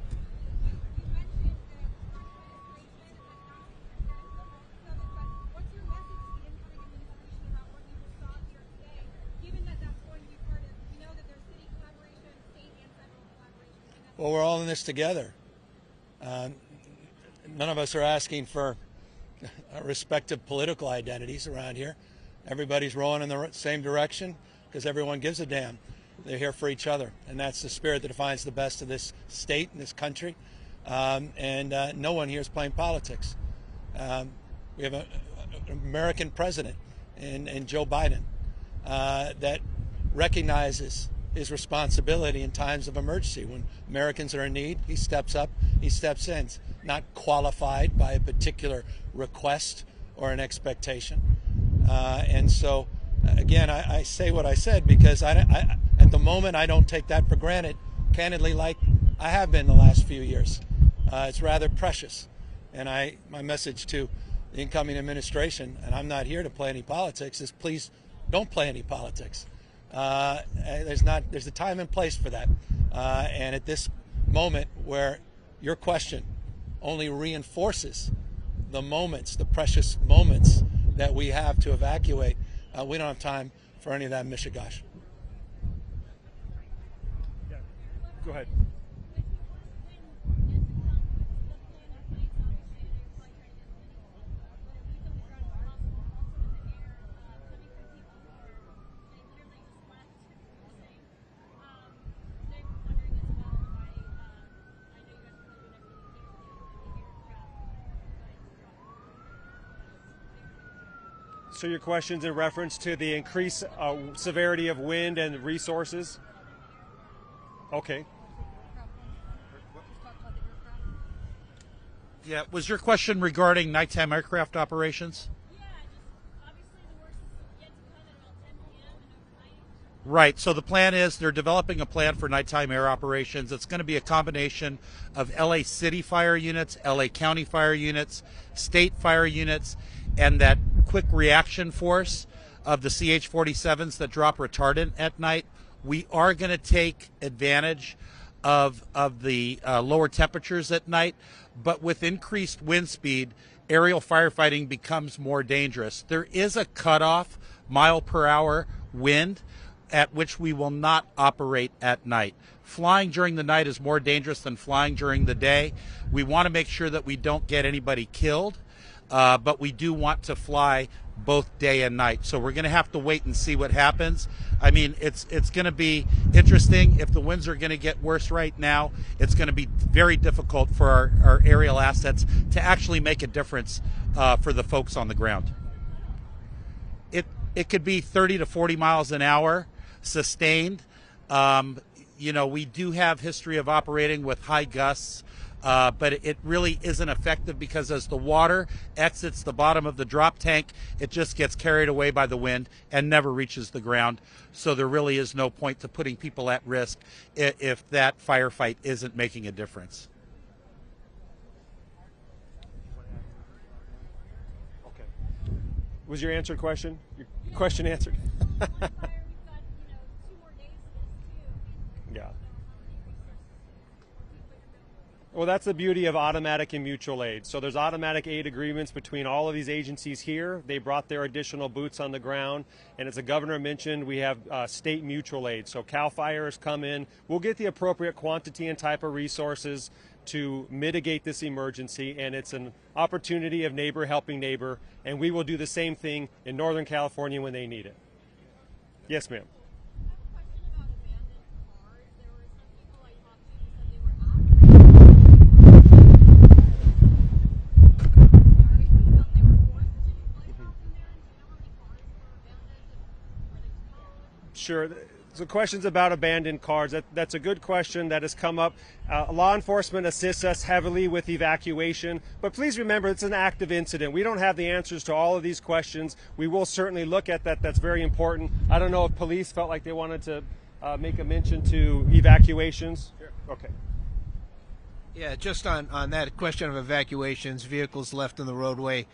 Well, we're all in this together. None of us are asking for respective political identities around here. Everybody's rowing in the same direction because everyone gives a damn. They're here for each other, and that's the spirit that defines the best of this state and this country. No one here is playing politics. We have an American president and Joe Biden that recognizes his responsibility in times of emergency. When Americans are in need, he steps up, he steps in. It's not qualified by a particular request or an expectation. And so, again, I say what I said because at the moment I don't take that for granted, candidly, like I have been the last few years. It's rather precious. And my message to the incoming administration, and I'm not here to play any politics, is please don't play any politics. There's a time and place for that. And at this moment where your question only reinforces the moments, the precious moments that we have to evacuate, we don't have time for any of that mishigash. Yeah. Go ahead. So your question's in reference to the increased severity of wind and resources? Okay. Yeah, was your question regarding nighttime aircraft operations? Right, so the plan is they're developing a plan for nighttime air operations. It's going to be a combination of LA City fire units, LA County fire units, state fire units, and that quick reaction force of the CH-47s that drop retardant at night. We are going to take advantage of the lower temperatures at night, but with increased wind speed, aerial firefighting becomes more dangerous. There is a cutoff mile-per-hour wind at which we will not operate at night. Flying during the night is more dangerous than flying during the day. We want to make sure that we don't get anybody killed, but we do want to fly both day and night. So we're going to have to wait and see what happens. I mean, it's going to be interesting. If the winds are going to get worse right now, it's going to be very difficult for our aerial assets to actually make a difference for the folks on the ground. It could be 30 to 40 miles an hour sustained. You know, we do have history of operating with high gusts, but it really isn't effective because as the water exits the bottom of the drop tank, it just gets carried away by the wind and never reaches the ground. So there really is no point to putting people at risk if that firefight isn't making a difference. Was your answered question? Your question answered? Yeah. Well, that's the beauty of automatic and mutual aid. So there's automatic aid agreements between all of these agencies here. They brought their additional boots on the ground. And as the governor mentioned, we have state mutual aid. So CAL FIRE has come in. We'll get the appropriate quantity and type of resources to mitigate this emergency. And it's an opportunity of neighbor helping neighbor. And we will do the same thing in Northern California when they need it. Yes, ma'am. Sure. So questions about abandoned cars, that's a good question that has come up. Law enforcement assists us heavily with evacuation, but please remember it's an active incident. We don't have the answers to all of these questions. We will certainly look at that. That's very important. I don't know if police felt like they wanted to make a mention to evacuations. Sure. Okay. Yeah, just on that question of evacuations, vehicles left on the roadway.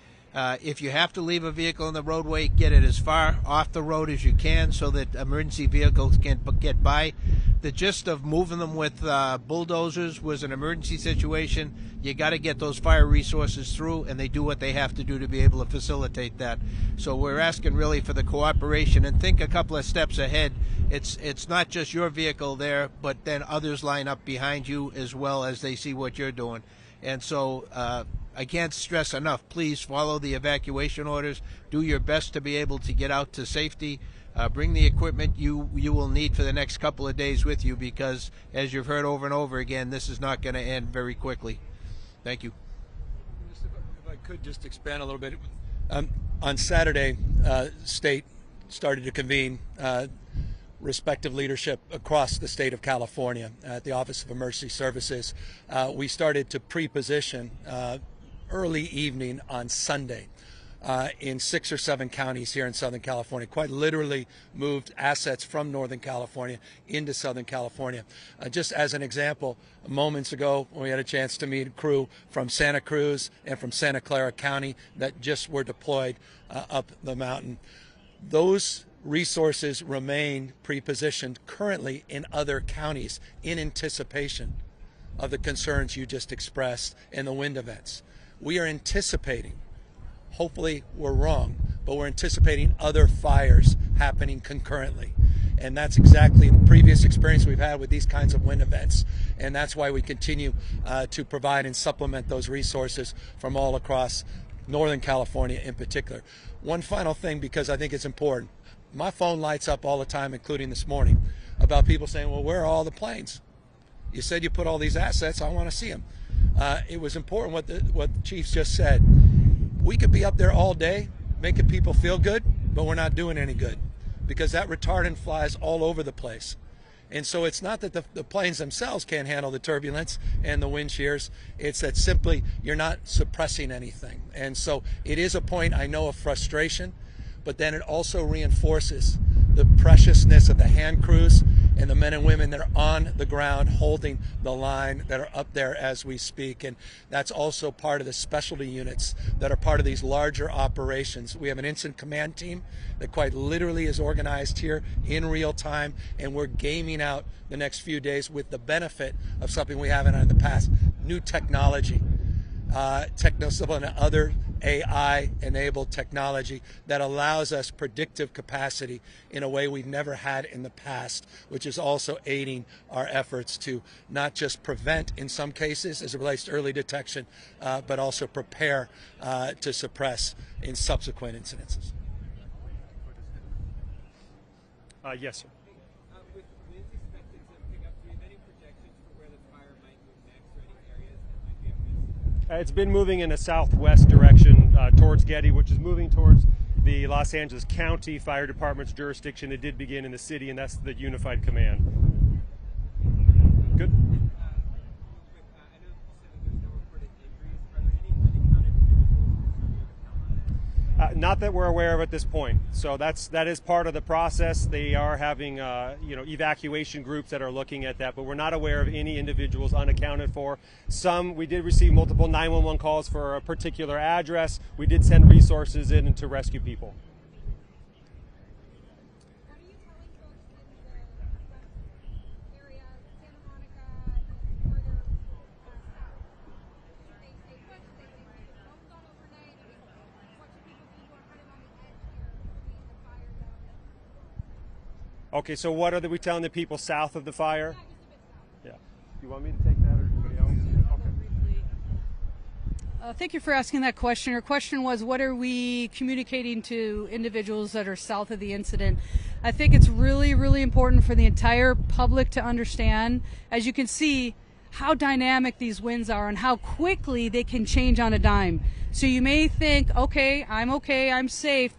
If you have to leave a vehicle on the roadway, get it as far off the road as you can so that emergency vehicles can get by. The gist of moving them with bulldozers was an emergency situation. You got to get those fire resources through, and they do what they have to do to be able to facilitate that. So we're asking really for the cooperation, and think a couple of steps ahead. It's not just your vehicle there, but then others line up behind you as well as they see what you're doing. And so I can't stress enough, please follow the evacuation orders. Do your best to be able to get out to safety. Bring the equipment you will need for the next couple of days with you, because as you've heard over and over again, this is not going to end very quickly. Thank you. If I could just expand a little bit. On Saturday, state started to convene respective leadership across the state of California at the Office of Emergency Services. We started to pre-position early evening on Sunday in 6 or 7 counties here in Southern California. Quite literally moved assets from Northern California into Southern California. Just as an example, moments ago we had a chance to meet a crew from Santa Cruz and from Santa Clara County that just were deployed up the mountain. Those resources remain pre-positioned currently in other counties in anticipation of the concerns you just expressed in the wind events. We are anticipating, hopefully we're wrong, but we're anticipating other fires happening concurrently. And that's exactly the previous experience we've had with these kinds of wind events. And that's why we continue to provide and supplement those resources from all across Northern California in particular. One final thing, because I think it's important. My phone lights up all the time, including this morning, about people saying, well, where are all the planes? You said you put all these assets, I want to see them. It was important what the chiefs just said. We could be up there all day making people feel good, but we're not doing any good, because that retardant flies all over the place. And so it's not that the planes themselves can't handle the turbulence and the wind shears, it's that simply you're not suppressing anything. And so it is a point, I know, of frustration, but then it also reinforces the preciousness of the hand crews and the men and women that are on the ground holding the line, that are up there as we speak. And that's also part of the specialty units that are part of these larger operations. We have an incident command team that quite literally is organized here in real time, and we're gaming out the next few days with the benefit of something we haven't had in the past: new technology, techno-civil and other AI-enabled technology that allows us predictive capacity in a way we've never had in the past, which is also aiding our efforts to not just prevent in some cases as it relates to early detection, but also prepare to suppress in subsequent incidences. Yes, sir. It's been moving in a southwest direction towards Getty, which is moving towards the Los Angeles County Fire Department's jurisdiction. It did begin in the city, and that's the Unified Command. Good. Not that we're aware of at this point. So that is part of the process. They are having evacuation groups that are looking at that, but we're not aware of any individuals unaccounted for. We did receive multiple 911 calls for a particular address. We did send resources in to rescue people. Okay, so what are we telling the people south of the fire? Yeah. Do you want me to take that or anybody else? Okay. Thank you for asking that question. Your question was, what are we communicating to individuals that are south of the incident? I think it's really, really important for the entire public to understand, as you can see, how dynamic these winds are and how quickly they can change on a dime. So you may think, okay, I'm safe,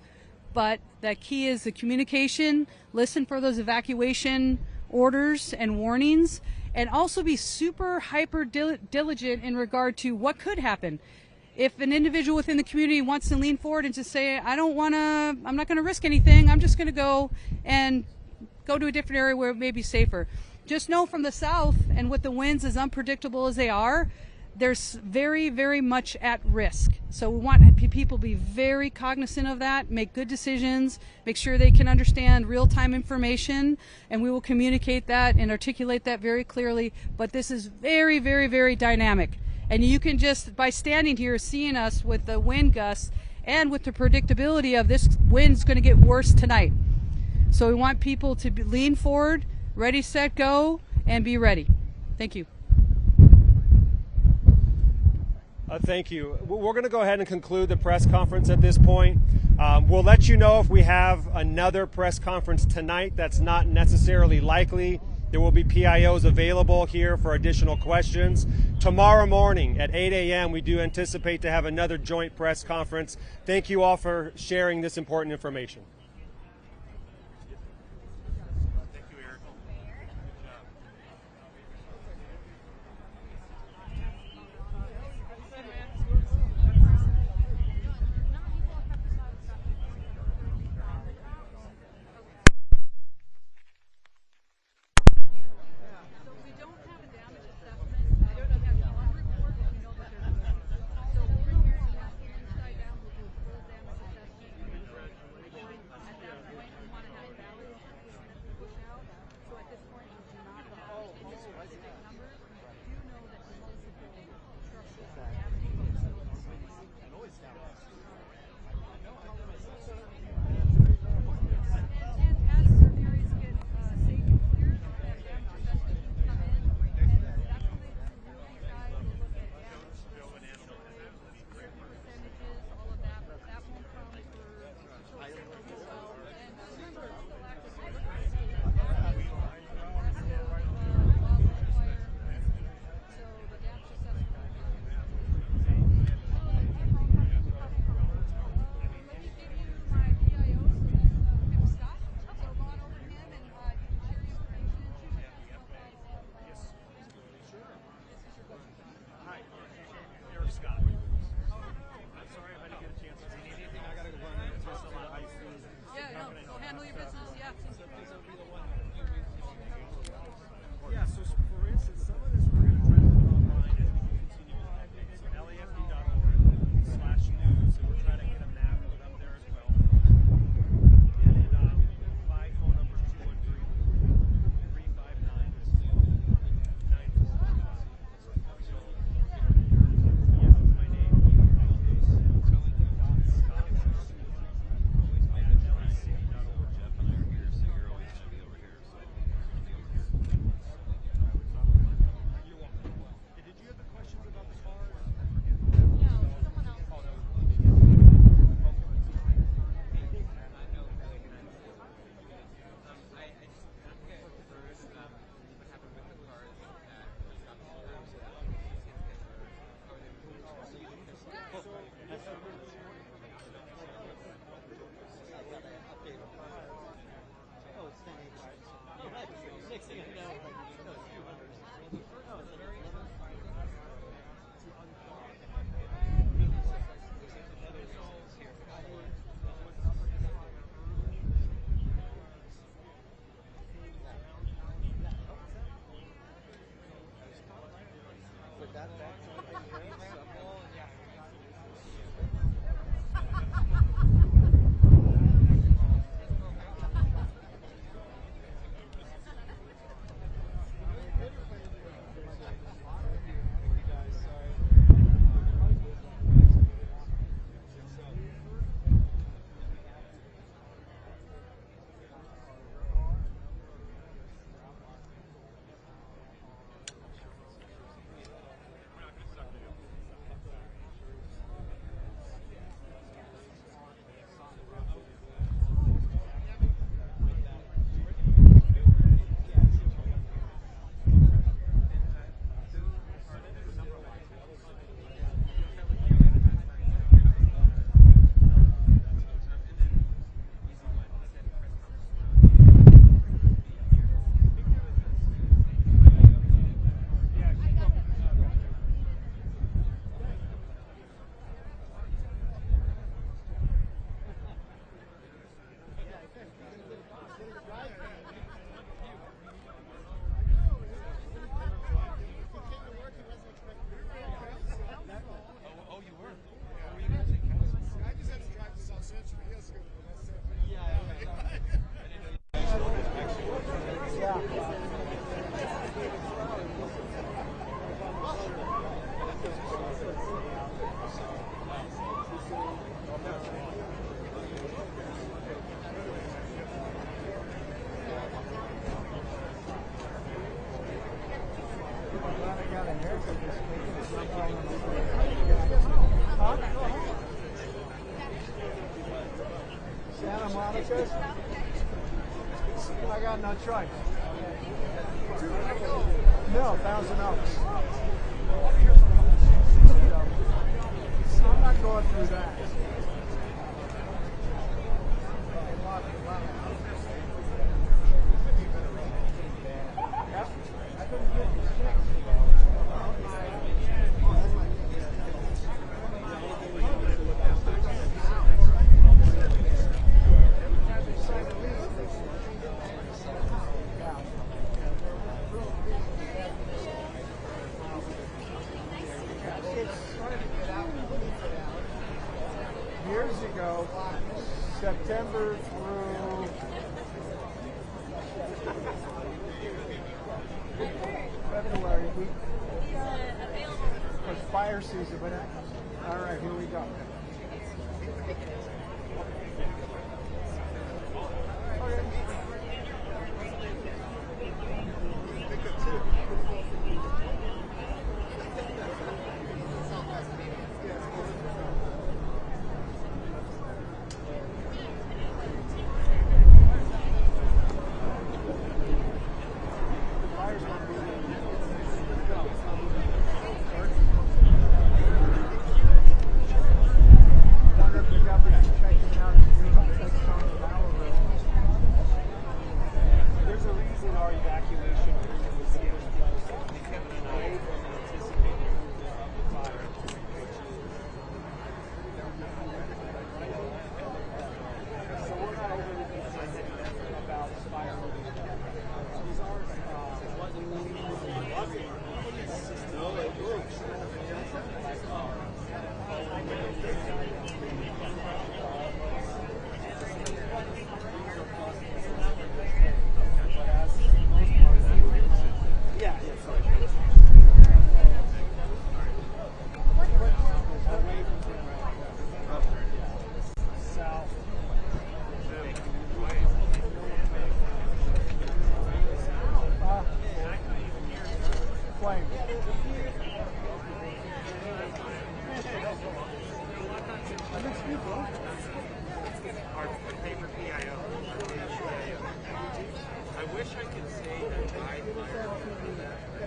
but that key is the communication. Listen for those evacuation orders and warnings, and also be super hyper diligent in regard to what could happen. If an individual within the community wants to lean forward and just say, I'm not going to risk anything, I'm just going to go to a different area where it may be safer. Just know from the south, and with the winds as unpredictable as they are, there's very, very much at risk. So we want people to be very cognizant of that, make good decisions, make sure they can understand real-time information, and we will communicate that and articulate that very clearly. But this is very, very, very dynamic. And you can just, by standing here, seeing us with the wind gusts and with the predictability of this wind's going to get worse tonight. So we want people to lean forward, ready, set, go, and be ready. Thank you. Thank you. We're going to go ahead and conclude the press conference at this point. We'll let you know if we have another press conference tonight. That's not necessarily likely. There will be PIOs available here for additional questions. Tomorrow morning at 8 a.m. we do anticipate to have another joint press conference. Thank you all for sharing this important information. got a haircut this week. It's not all on the Santa Monica's? I got no choice. No, 1,000 Oaks. I'm not going through that. Years ago, September through February, was fire season. But all right, here we go.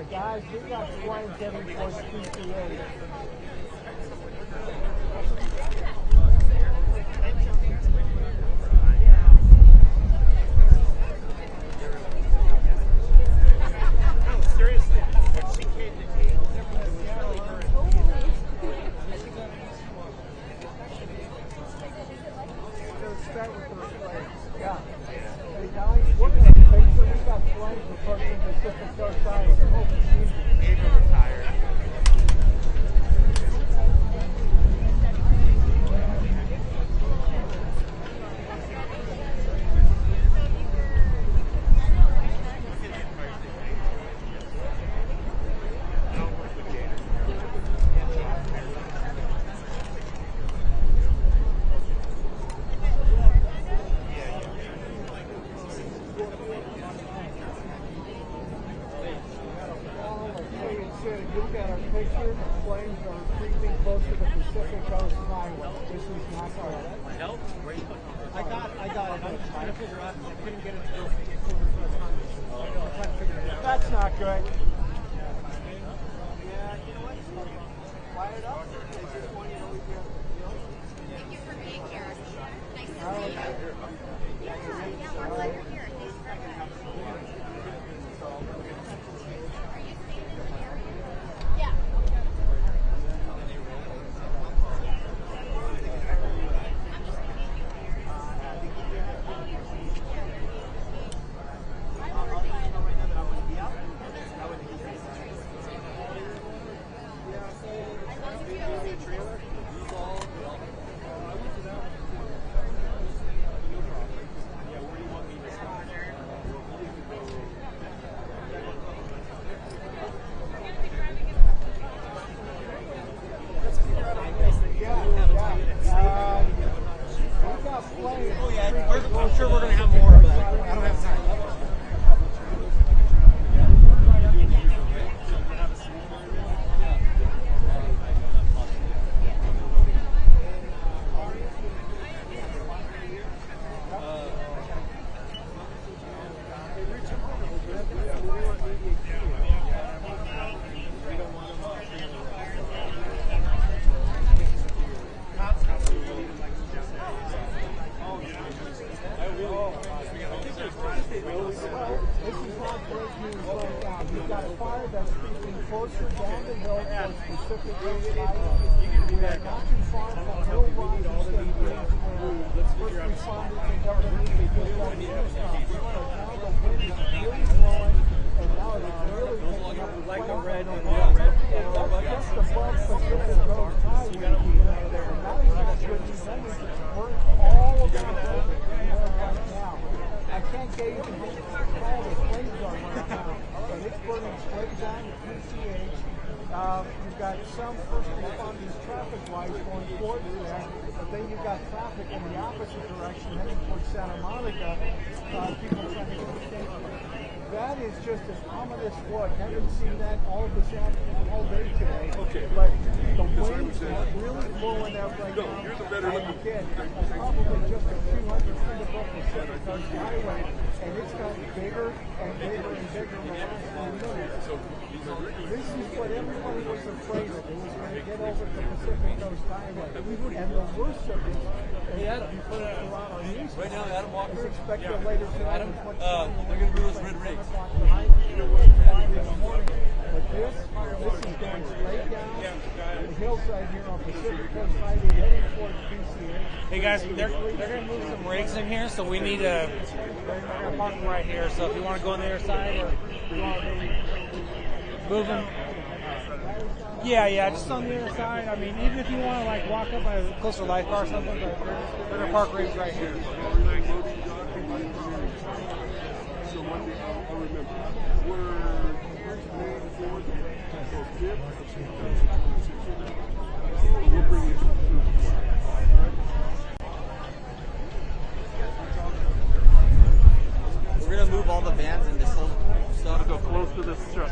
Guys, we got flames every 4 PCA. That's not good. Yeah, you know what? Light it up. Thank you for being here. Nice to see you. Yeah, we're glad you're here. Thanks for having us. Are you staying in the area? Yeah. I'm just going to meet you here. I You've got a fire that's creeping closer down the hill towards Pacific Coast Highway. We are not too far from Hill Rock State Bridge where first responders and government just got the news off. But now the wind is really blowing, and now it is really picking up the like a red and red. That's just above Pacific Coast Highway. And that is not good news. That means it's burnt all around right now. I can't get you to call the flames are right now, but it's burning straight down to PCH. You've got some first responders traffic lights going towards there, but then you've got traffic in the opposite direction heading towards Santa Monica. People trying to get the station. That is just an ominous look. Haven't seen that all this afternoon, all day today. Okay. But the winds are really blowing out right now. And again, it's probably just a few hundred feet above the Pacific Coast Highway, and it's gotten bigger and bigger and bigger in the last few minutes. This is what everybody was afraid of. It was going to get over the Pacific Coast Highway. And the worst of it, you put it around our news. Right now, Adam Walker is expected later tonight. Adam, they're going to do this red rigs. But this is going straight down the hillside here on Pacific Coast Highway heading towards PCH. Hey guys, they're going to move some rigs in here, so we need to park them right here. So if you want to go on the other side, or you want to move them. Yeah, just on the other side. I mean, even if you want to like walk up a closer life bar or something, but they're going to park rigs right here. So one day I'll remember. We'll bring you We're going to move all the vans and this whole stuff. Go close to this truck.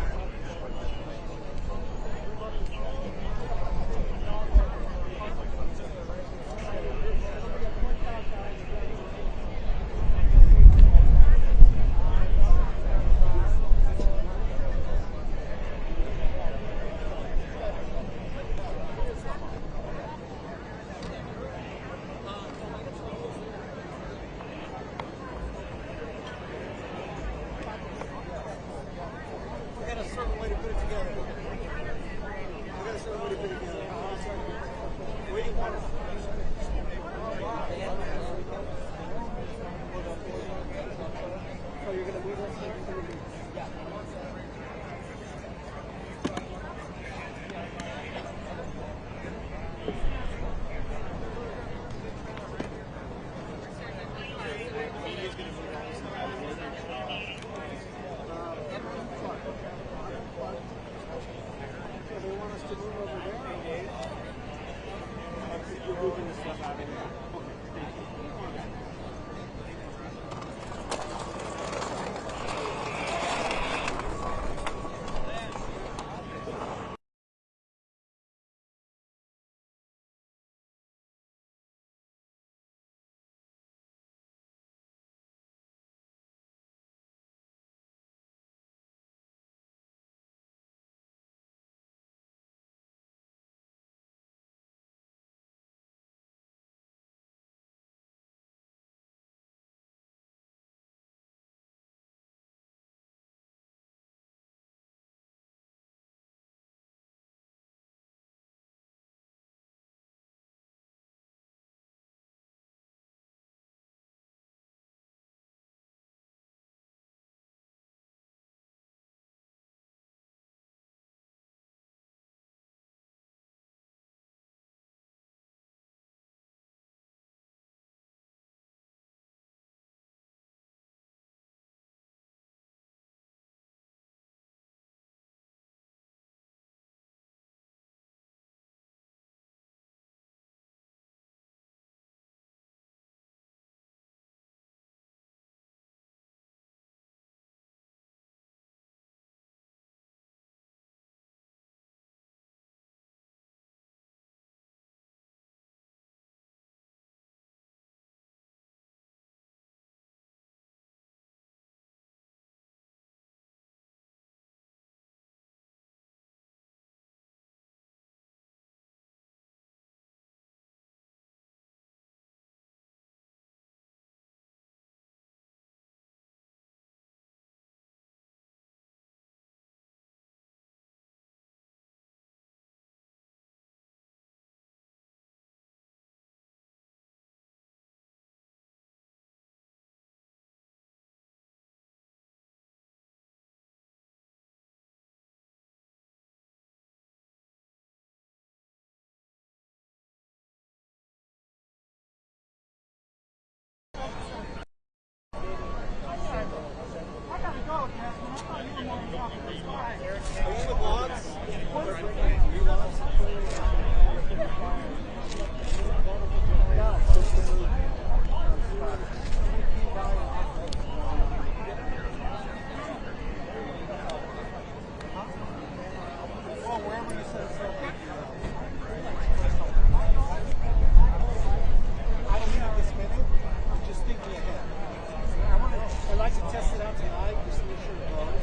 I'd like to test it out tonight, just to make sure it goes.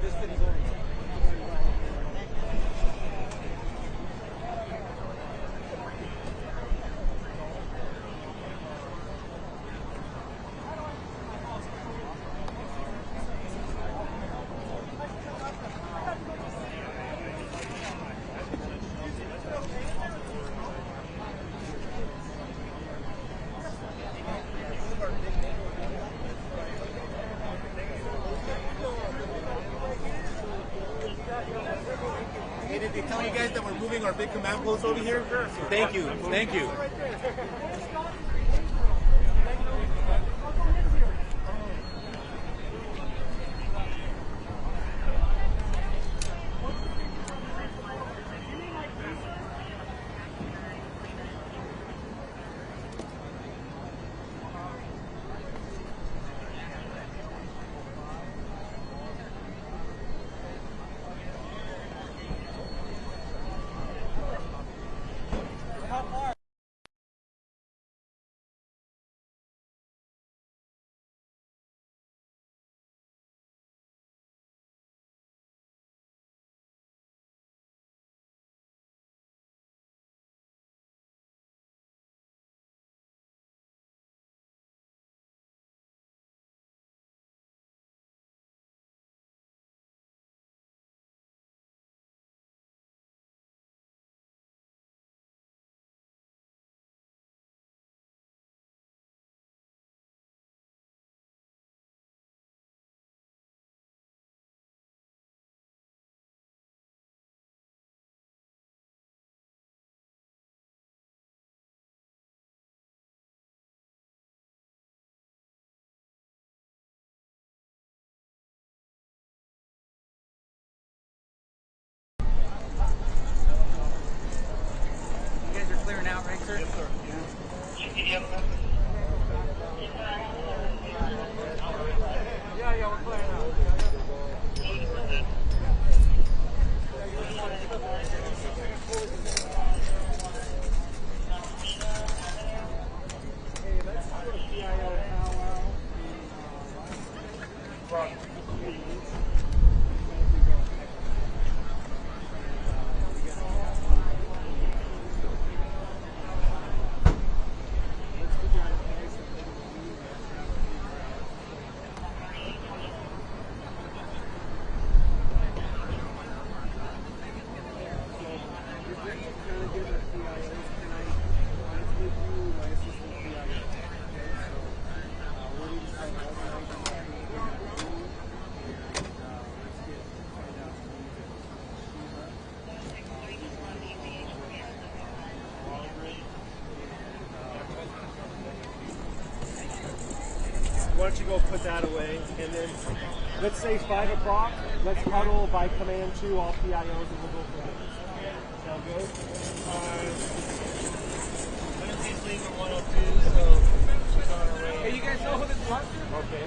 This thing's already. Hey, did they tell you guys that we're moving our big command post over here? Thank you. Thank you. You guys are clearing out, right, sir? Yes, sir. Yep. Yeah, we're clearing out. Why don't you go put that away, and then let's say 5 o'clock, let's huddle by command 2, all PIOs, and we'll go from there. Sound good? Wednesday's leaving 102, so she's on her way. Hey, you guys know who this was? Okay.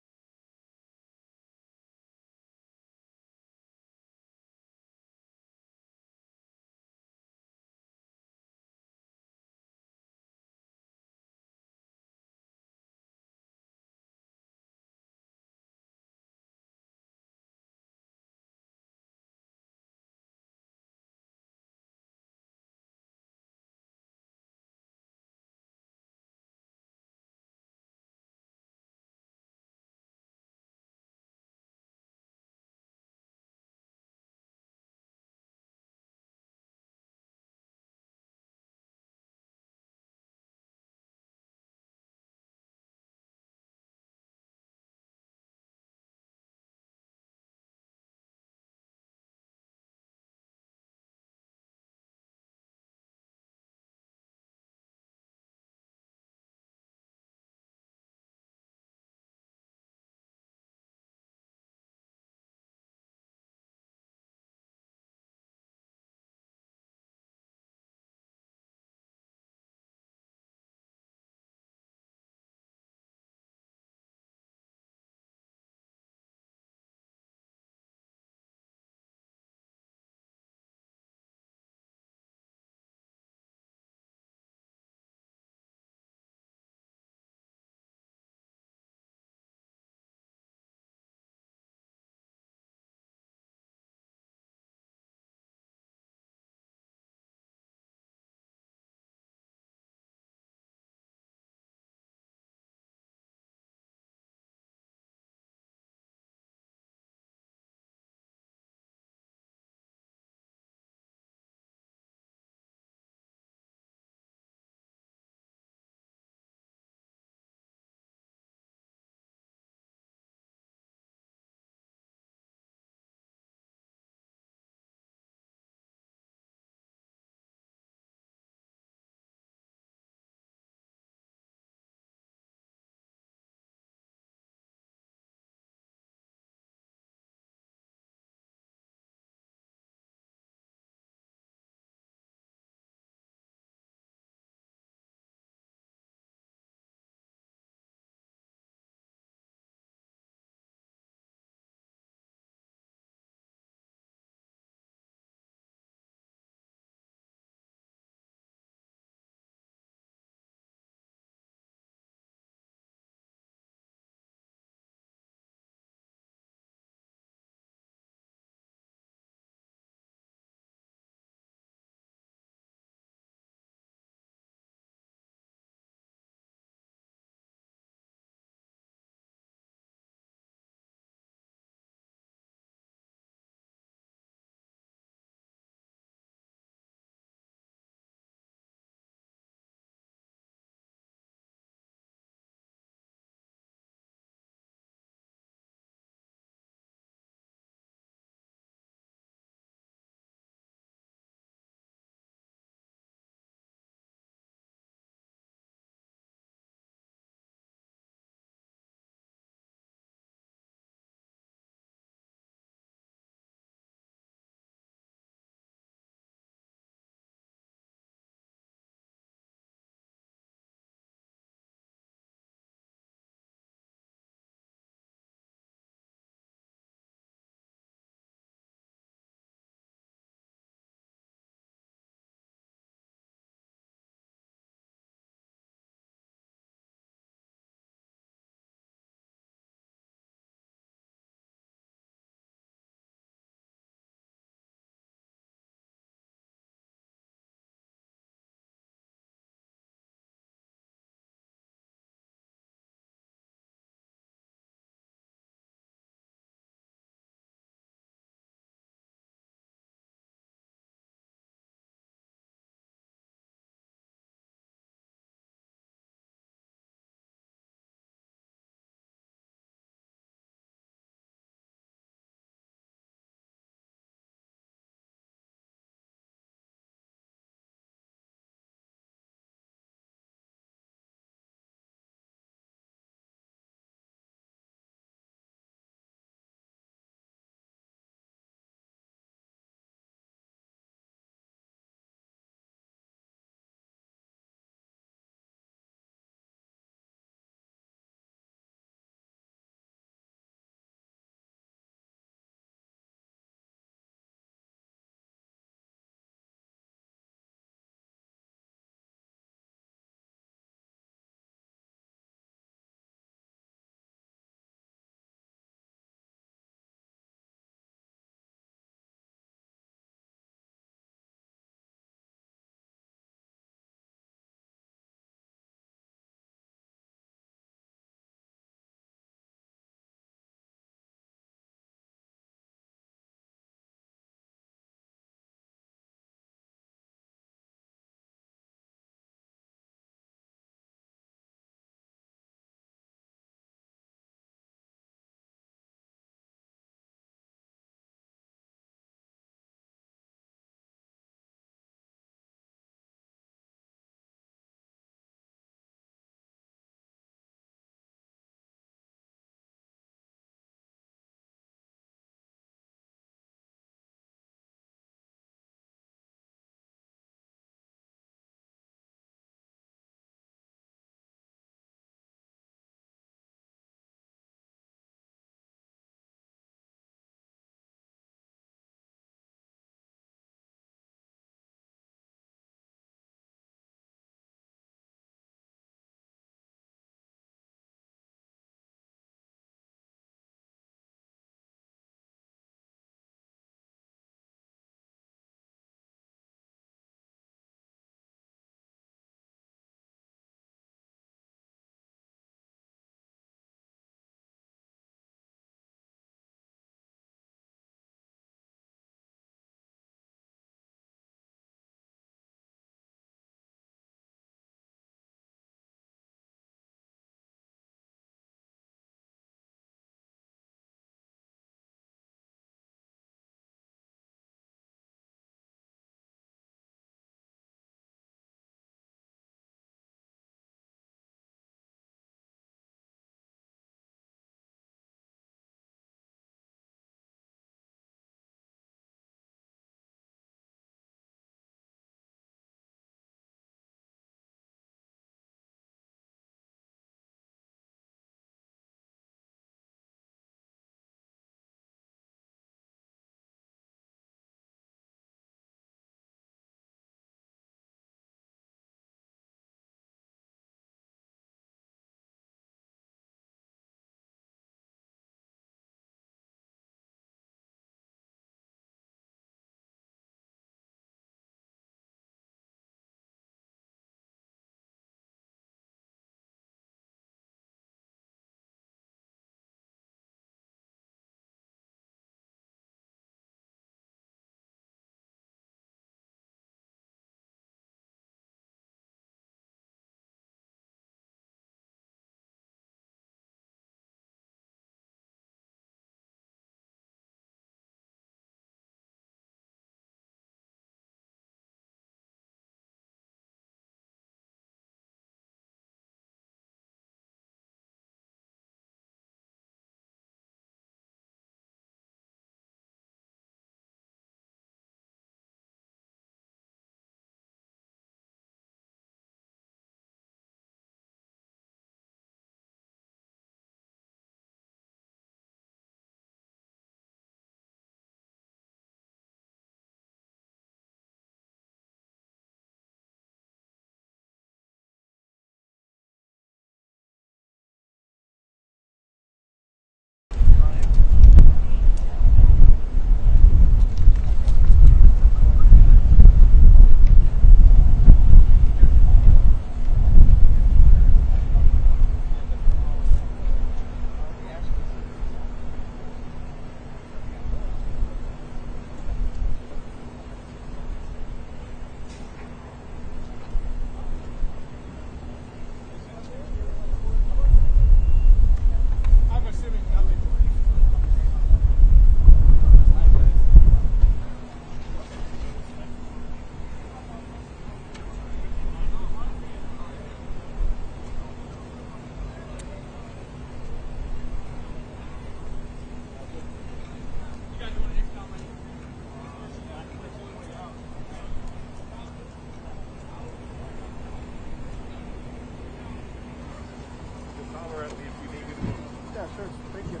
sure. Thank you.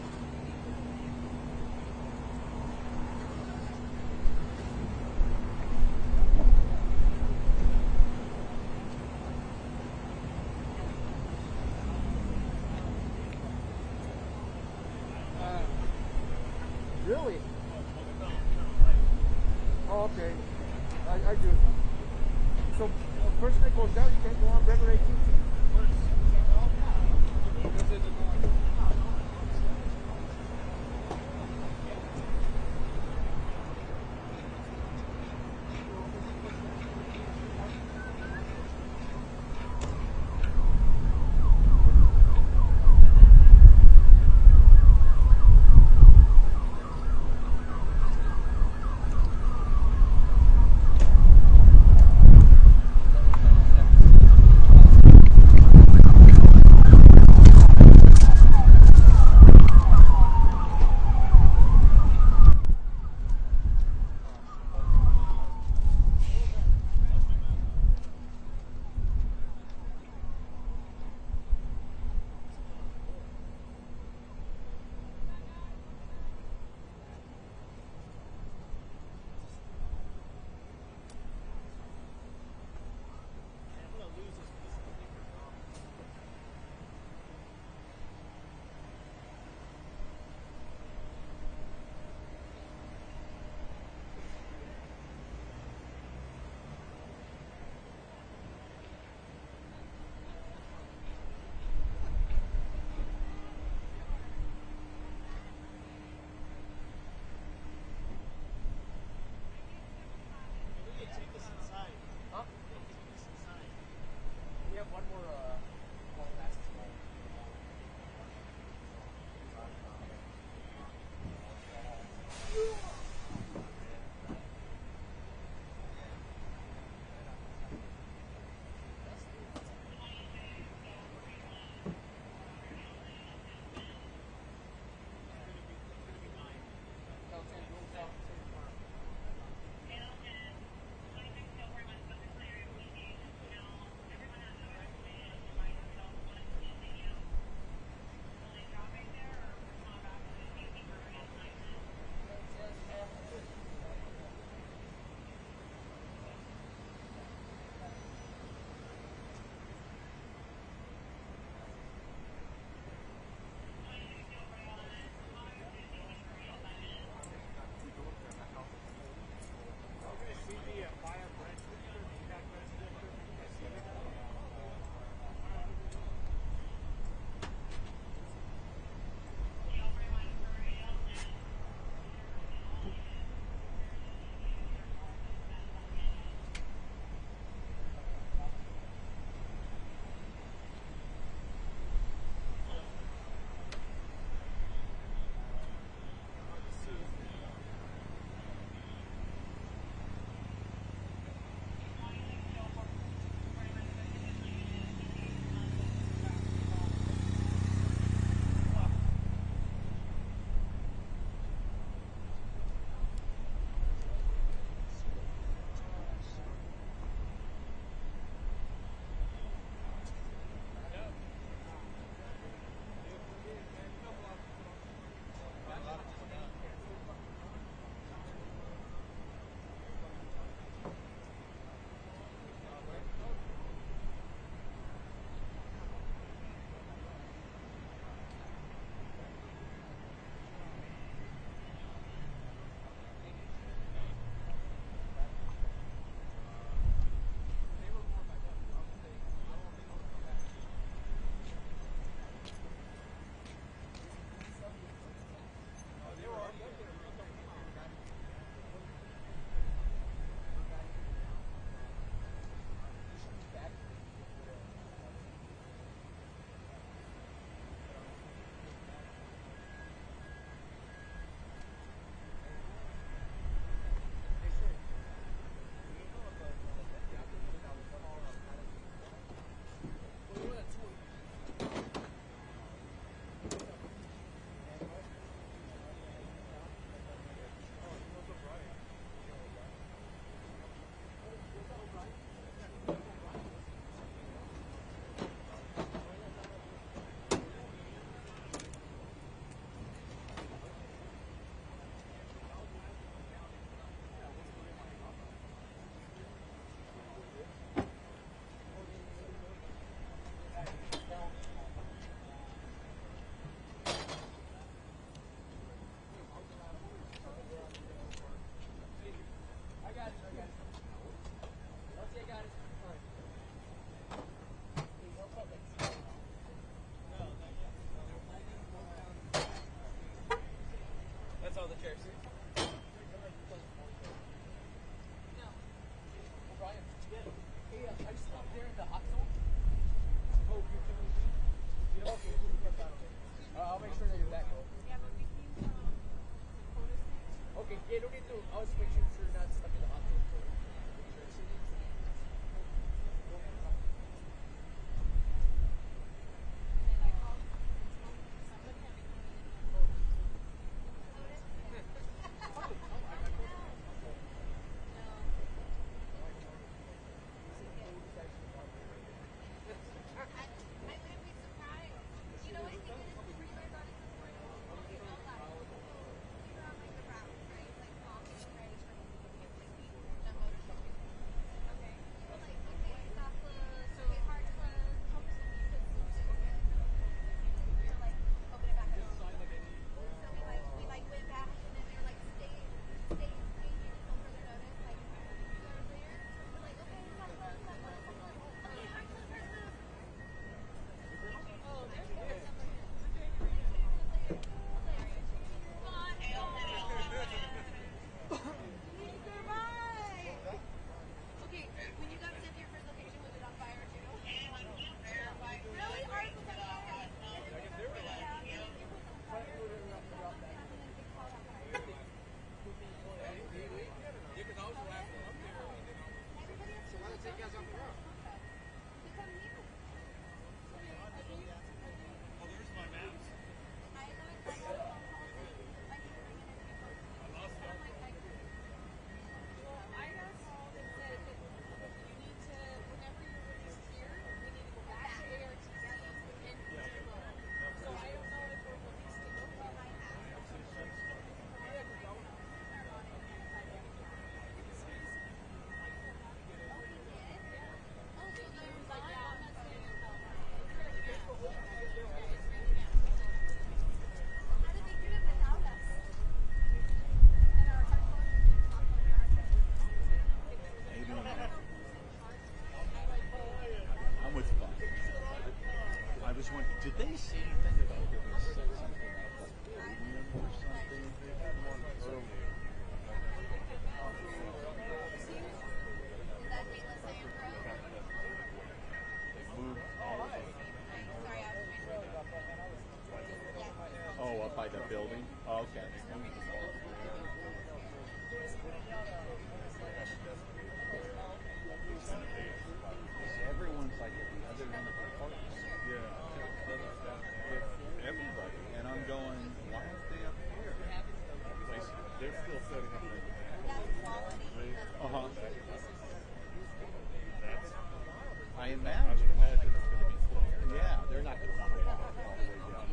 Really? Oh, okay. I do. So, first it goes down, you can't go on regular 18. Did they say anything about giving us something out like podium or something? Oh, up by the building? Oh, okay. Everyone's like at the other end of the park. Yeah. Everybody. And I'm going, why aren't they up here? They're still setting up their I imagine. It's going to be full. Yeah, they're not going to want to walk all the way down.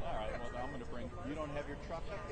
All right, well, I'm going to bring, you don't have your truck up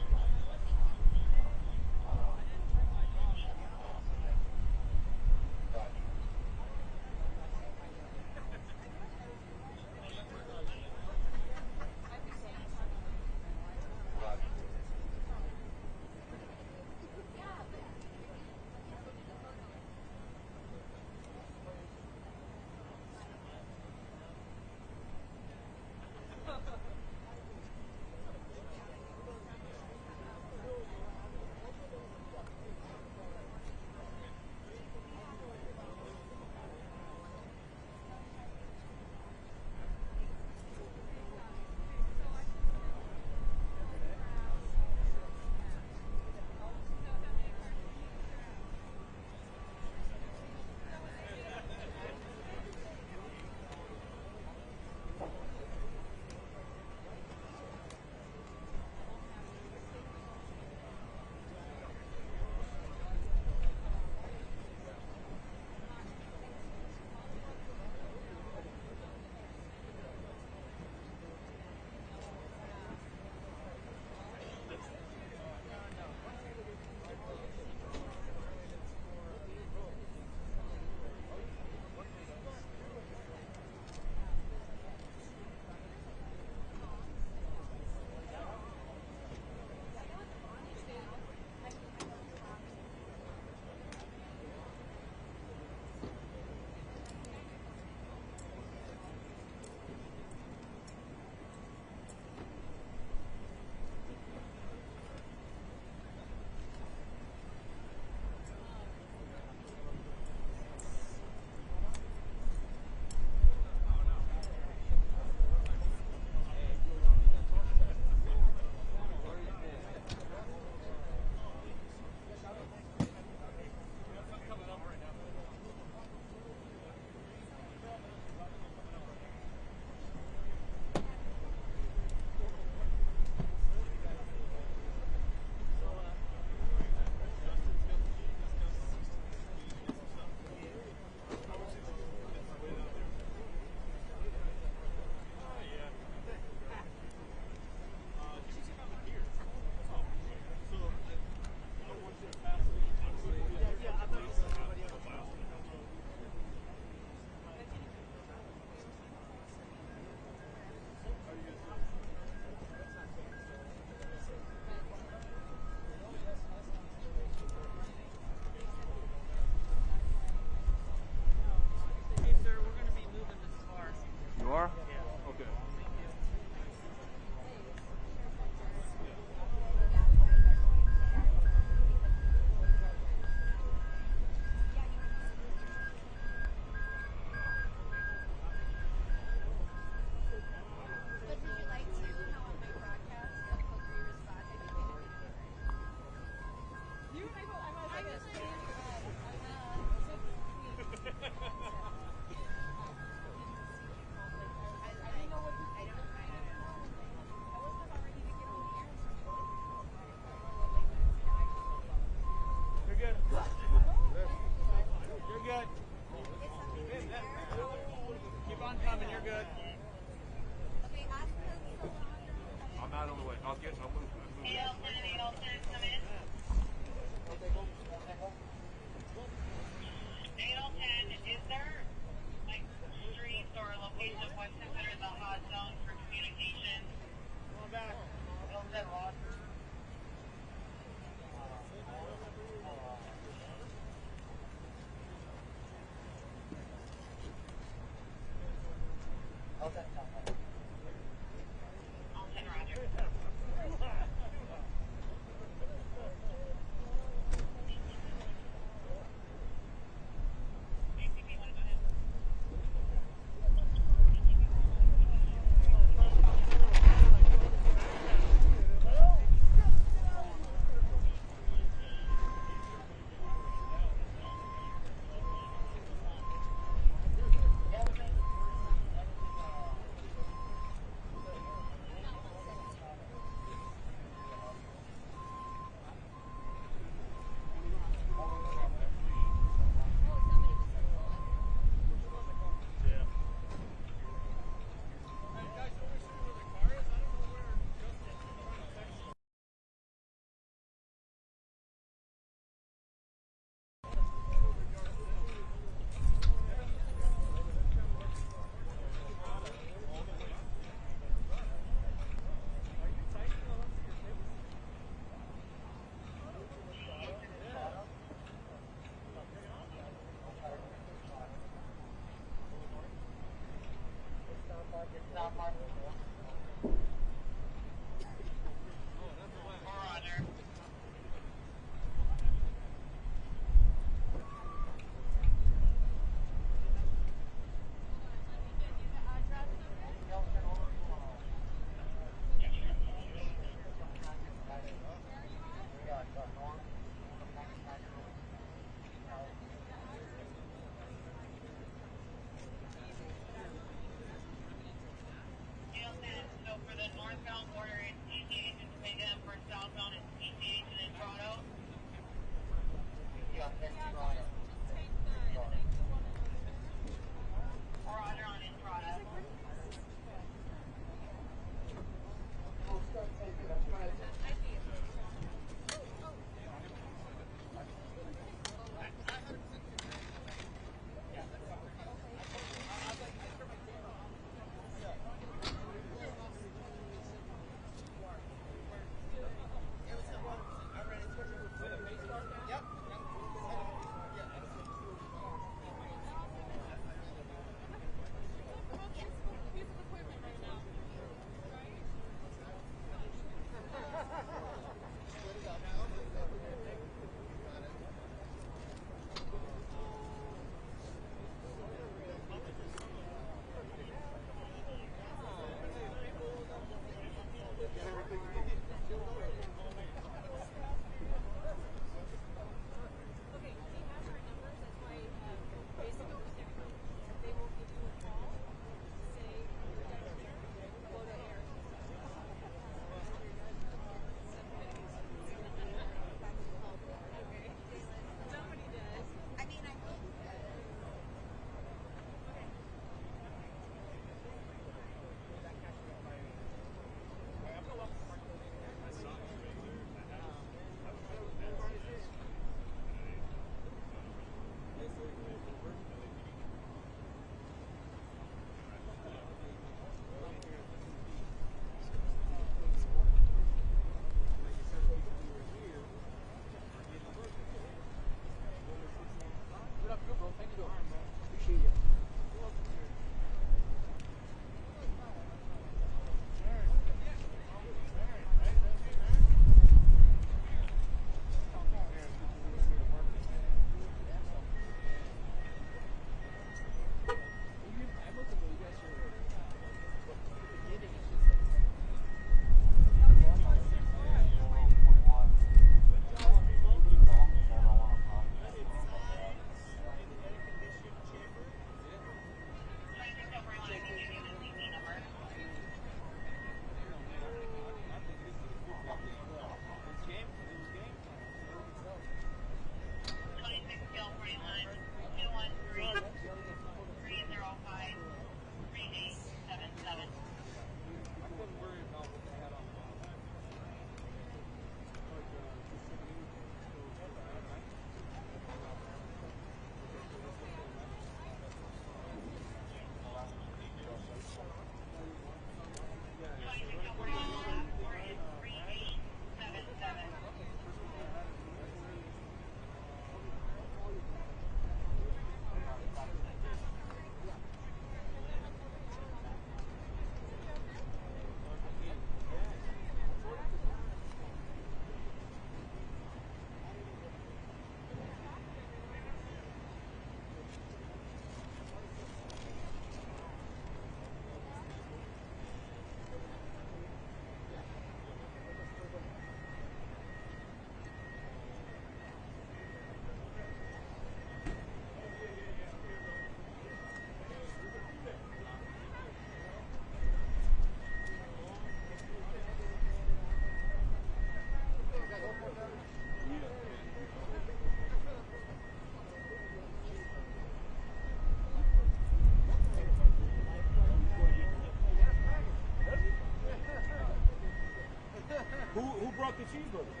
want the cheeseburger?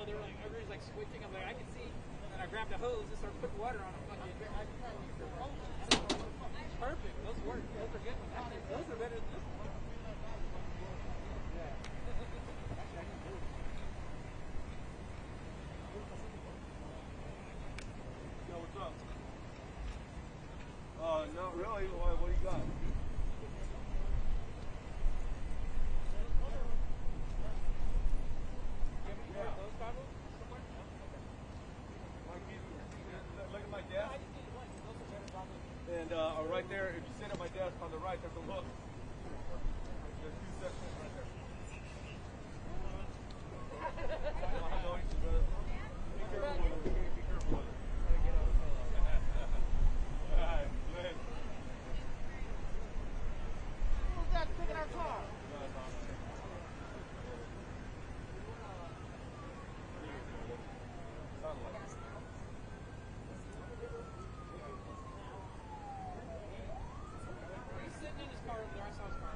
they were like, everybody's like switching. I'm like, I can see. And I grabbed a hose and started putting water on them. Perfect. Those work. Those are good. Those are better than this one. Yo, what's up? Not really. What do you got? Look at my desk. And right there, if you sit at my desk on the right, there's a hook. There's two sections right there. Be careful with it. Be careful with it. All right, go ahead. Who's that taking our car? He's sitting in his car over there. I saw his car.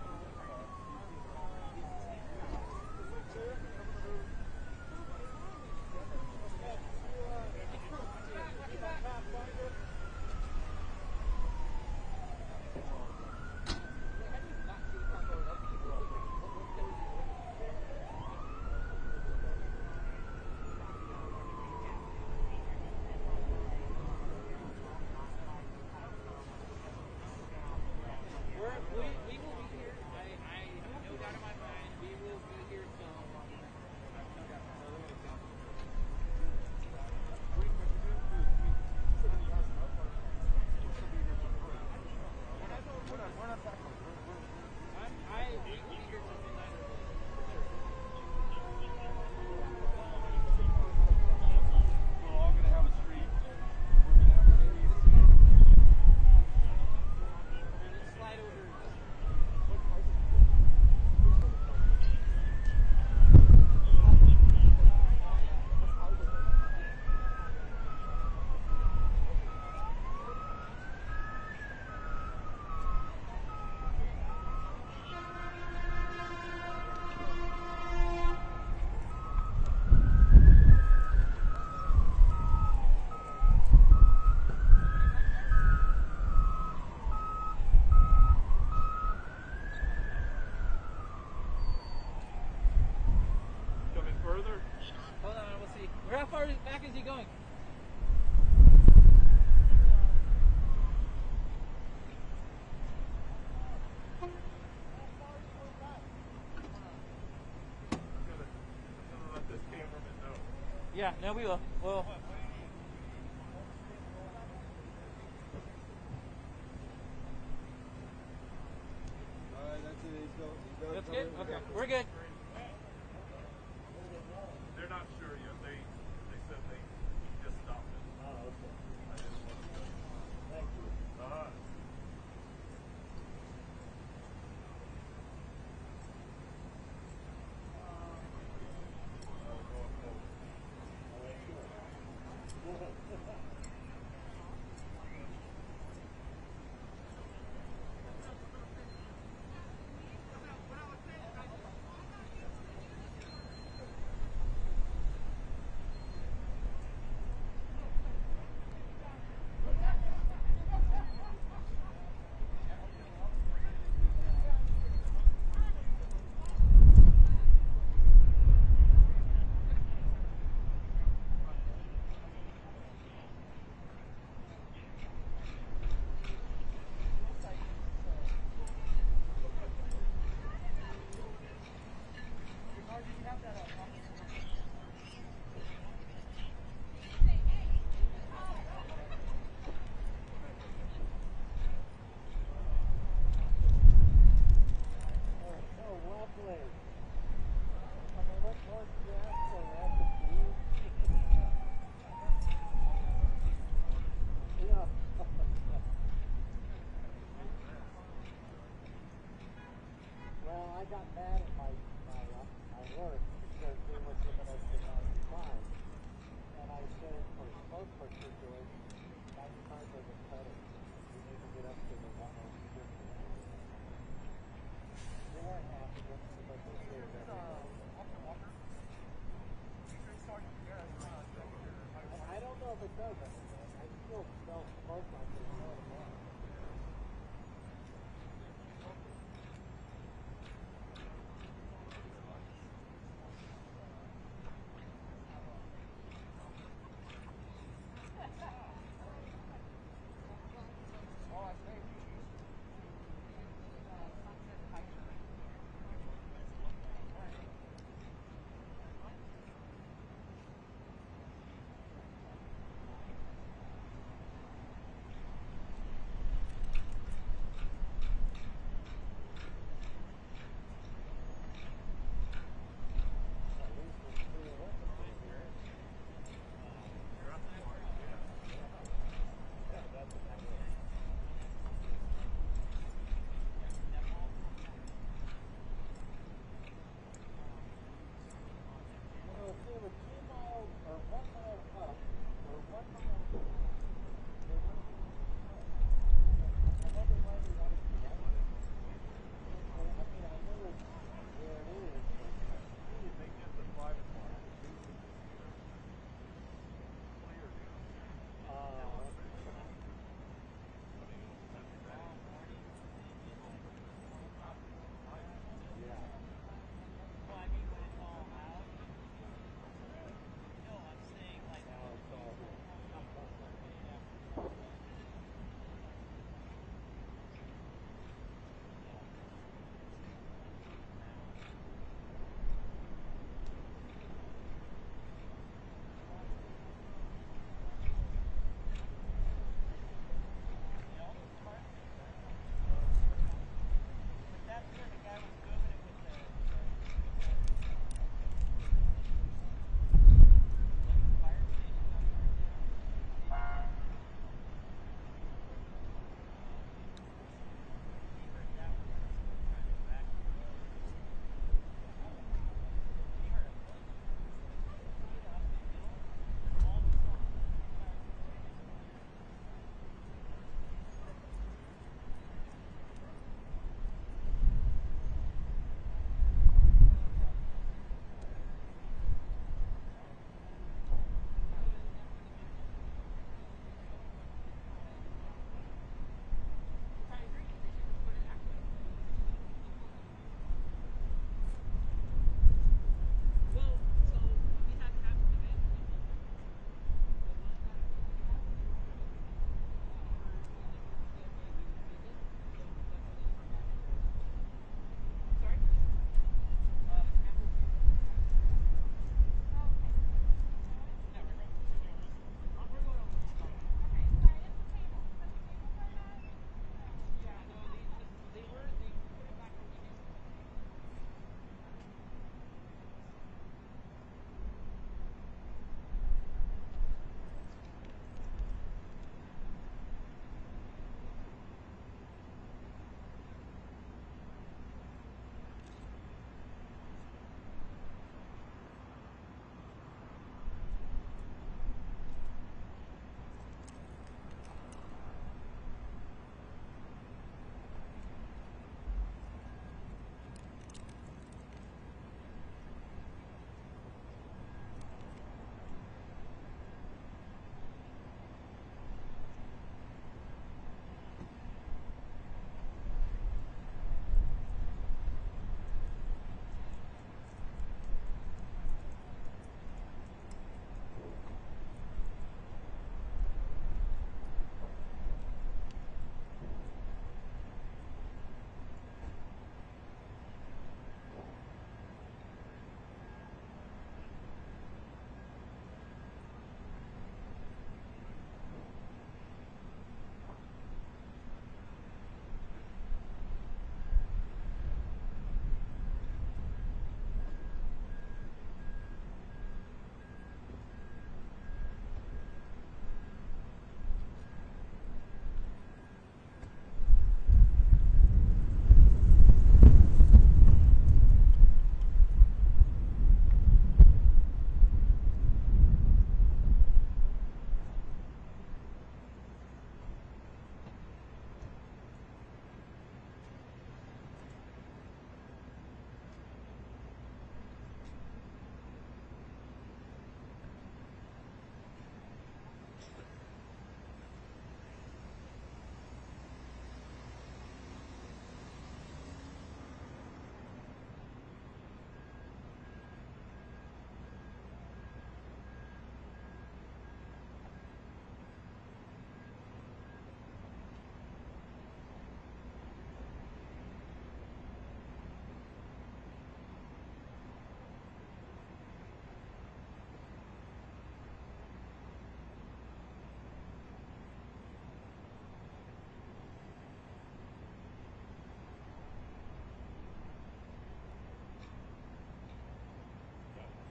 We will be here. I have no doubt in my mind. We will be here till. I will be here till midnight. We're all going to have a street. Slide over. Coming further? Hold on, we'll see. How far back is he going? Let this cameraman know. Yeah, no, we will. Well, Alright, that's it. He's going. that's good? Okay, we're good. They're not sure yet. They said they just stopped it. Oh, okay. I didn't want to go. Thank you.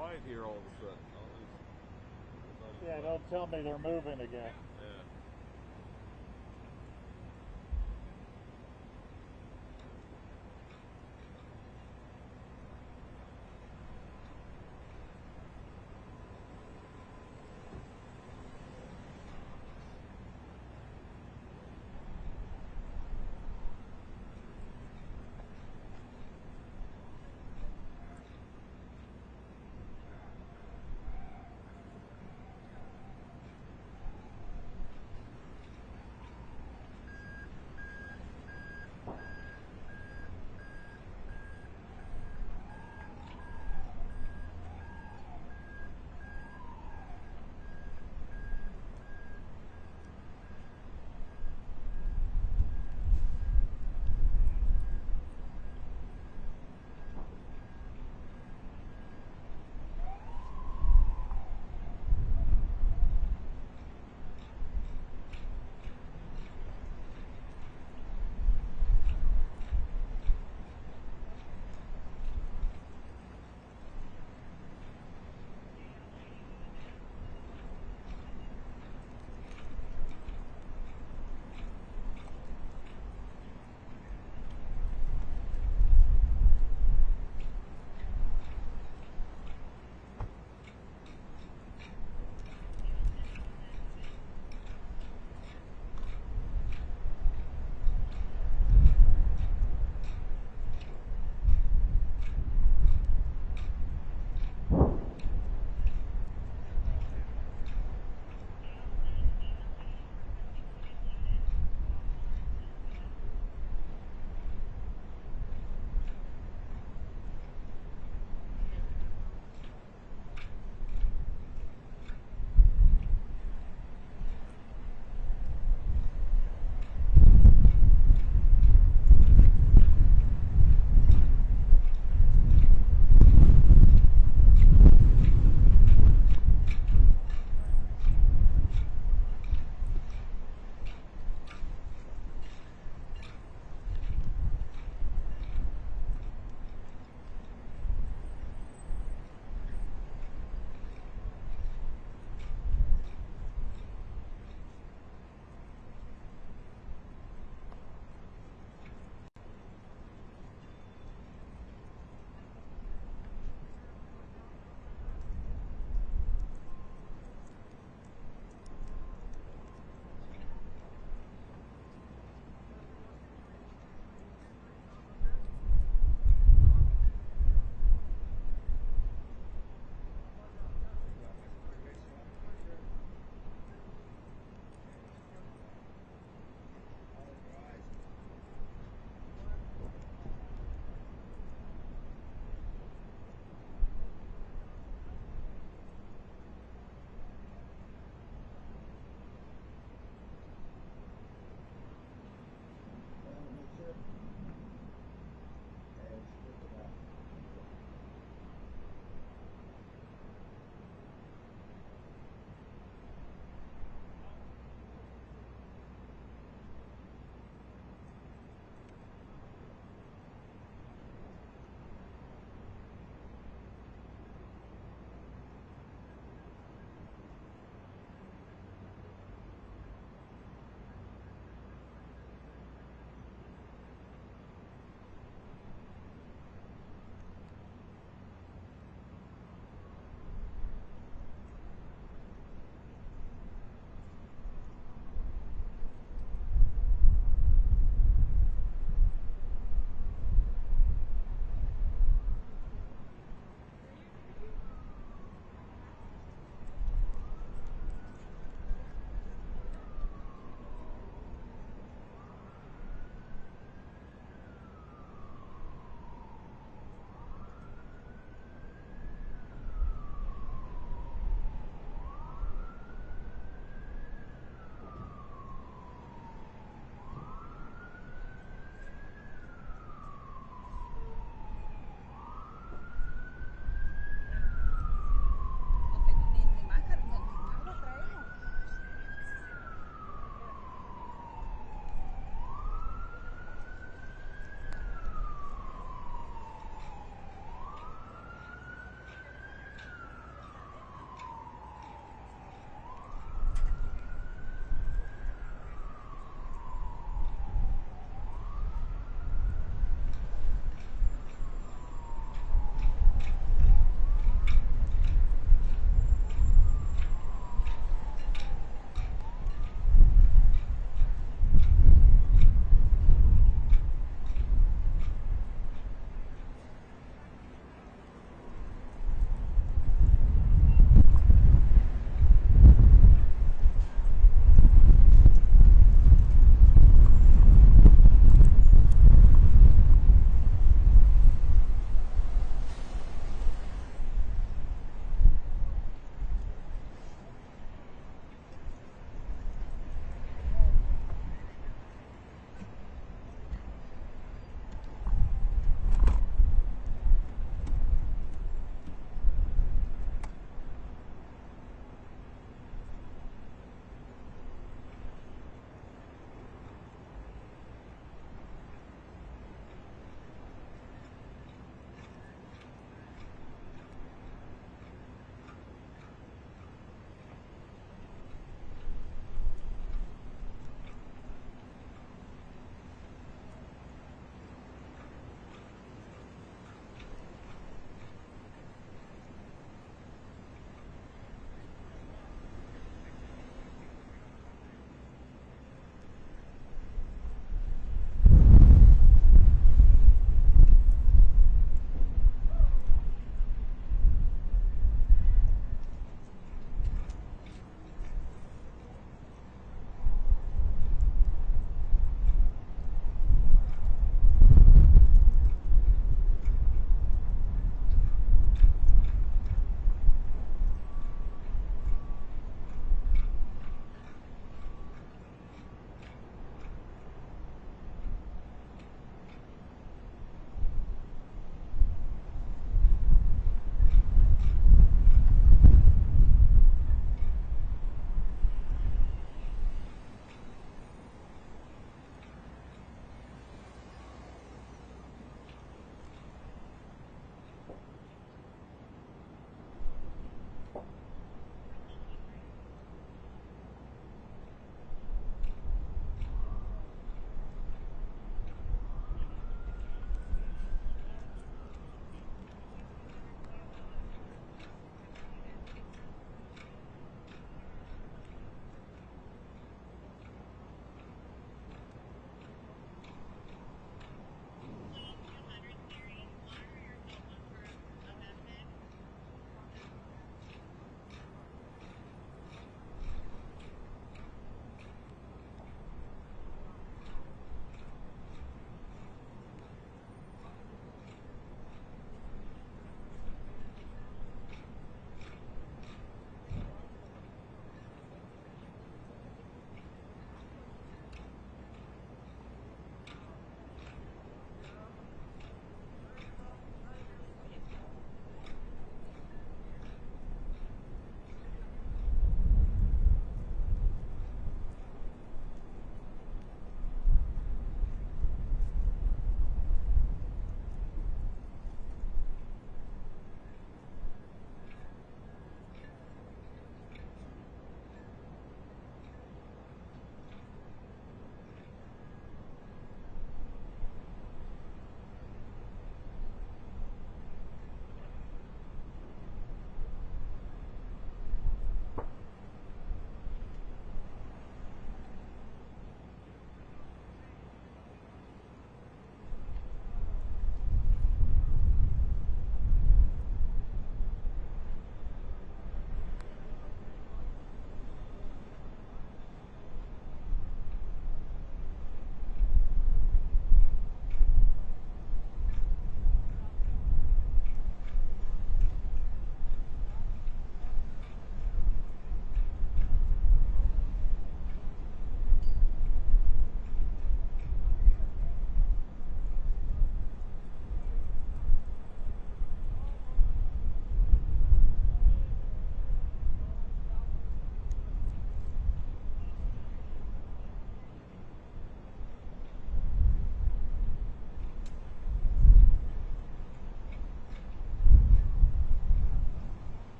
quiet here all of a sudden. Yeah, don't tell me they're moving again. Yeah.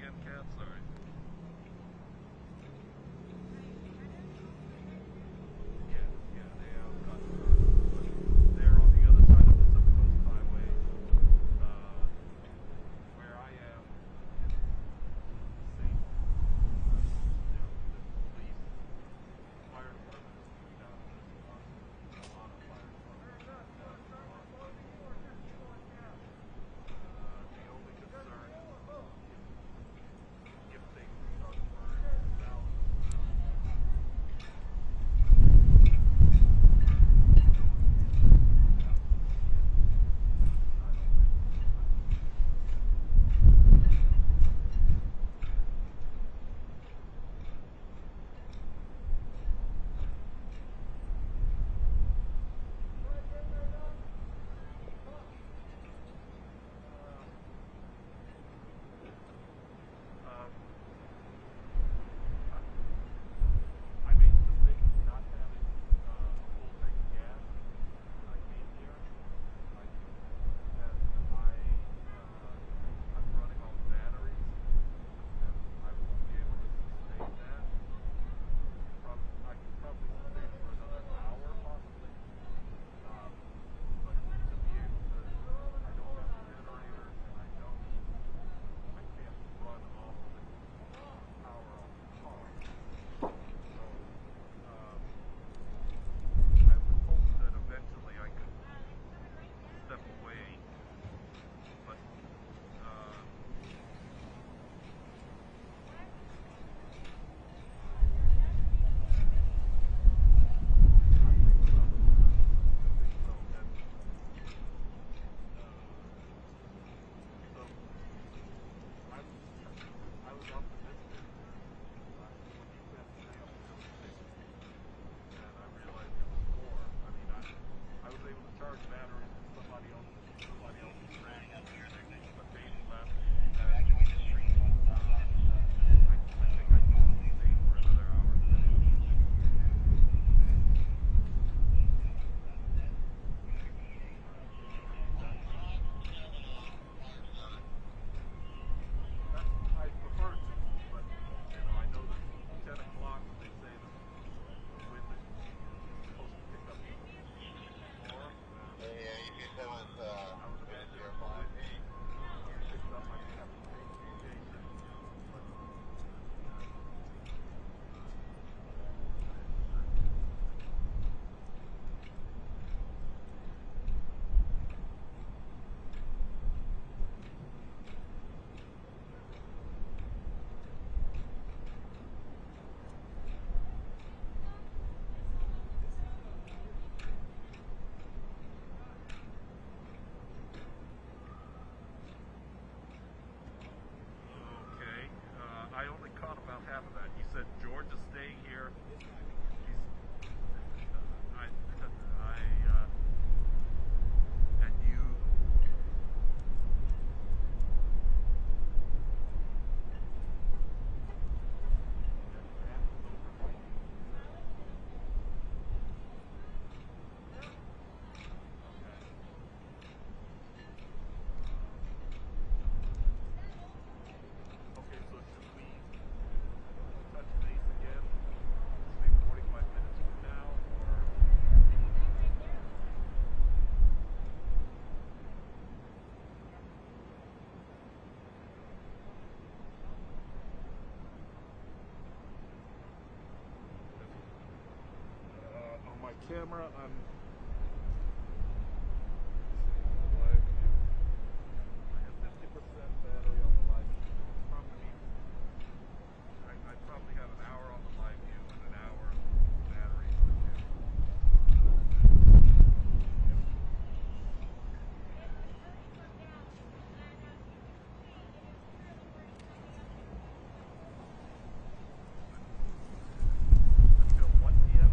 again, Kat? Sorry. They're on the other side of the Pacific Coast Highway. Where I am, safe. The police, fire department is coming down on this one. A lot of fire departments down on this one. The only concern if things start burning down. I made the mistake of not having a full tank of gas when I came here. I'm running on batteries, and I won't be able to sustain that. I could probably sustain for another hour, possibly. But to be able to, I don't have a generator, and I can't run off of the power on the car. So, I would hope that eventually I could step away, but I was optimistic when you said stay optimistic, and I realized it was more. I mean, I was able to charge batteries in somebody else's track, but they left. I think I can sustain for another hour. I prefer to, but I know that 10 o'clock they say that the wind is supposed to pick up more. I was imagining if the wind picks up, I may have to take Jason, but okay. I only caught about half of that. You said George is staying here. And you. Okay, so should we touch base again, say 45 minutes from now, or? On my camera, I'm. I have 50% battery on the live view. I probably have an hour on the live view and an hour battery on the view. Until 1 p.m.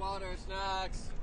water, snacks.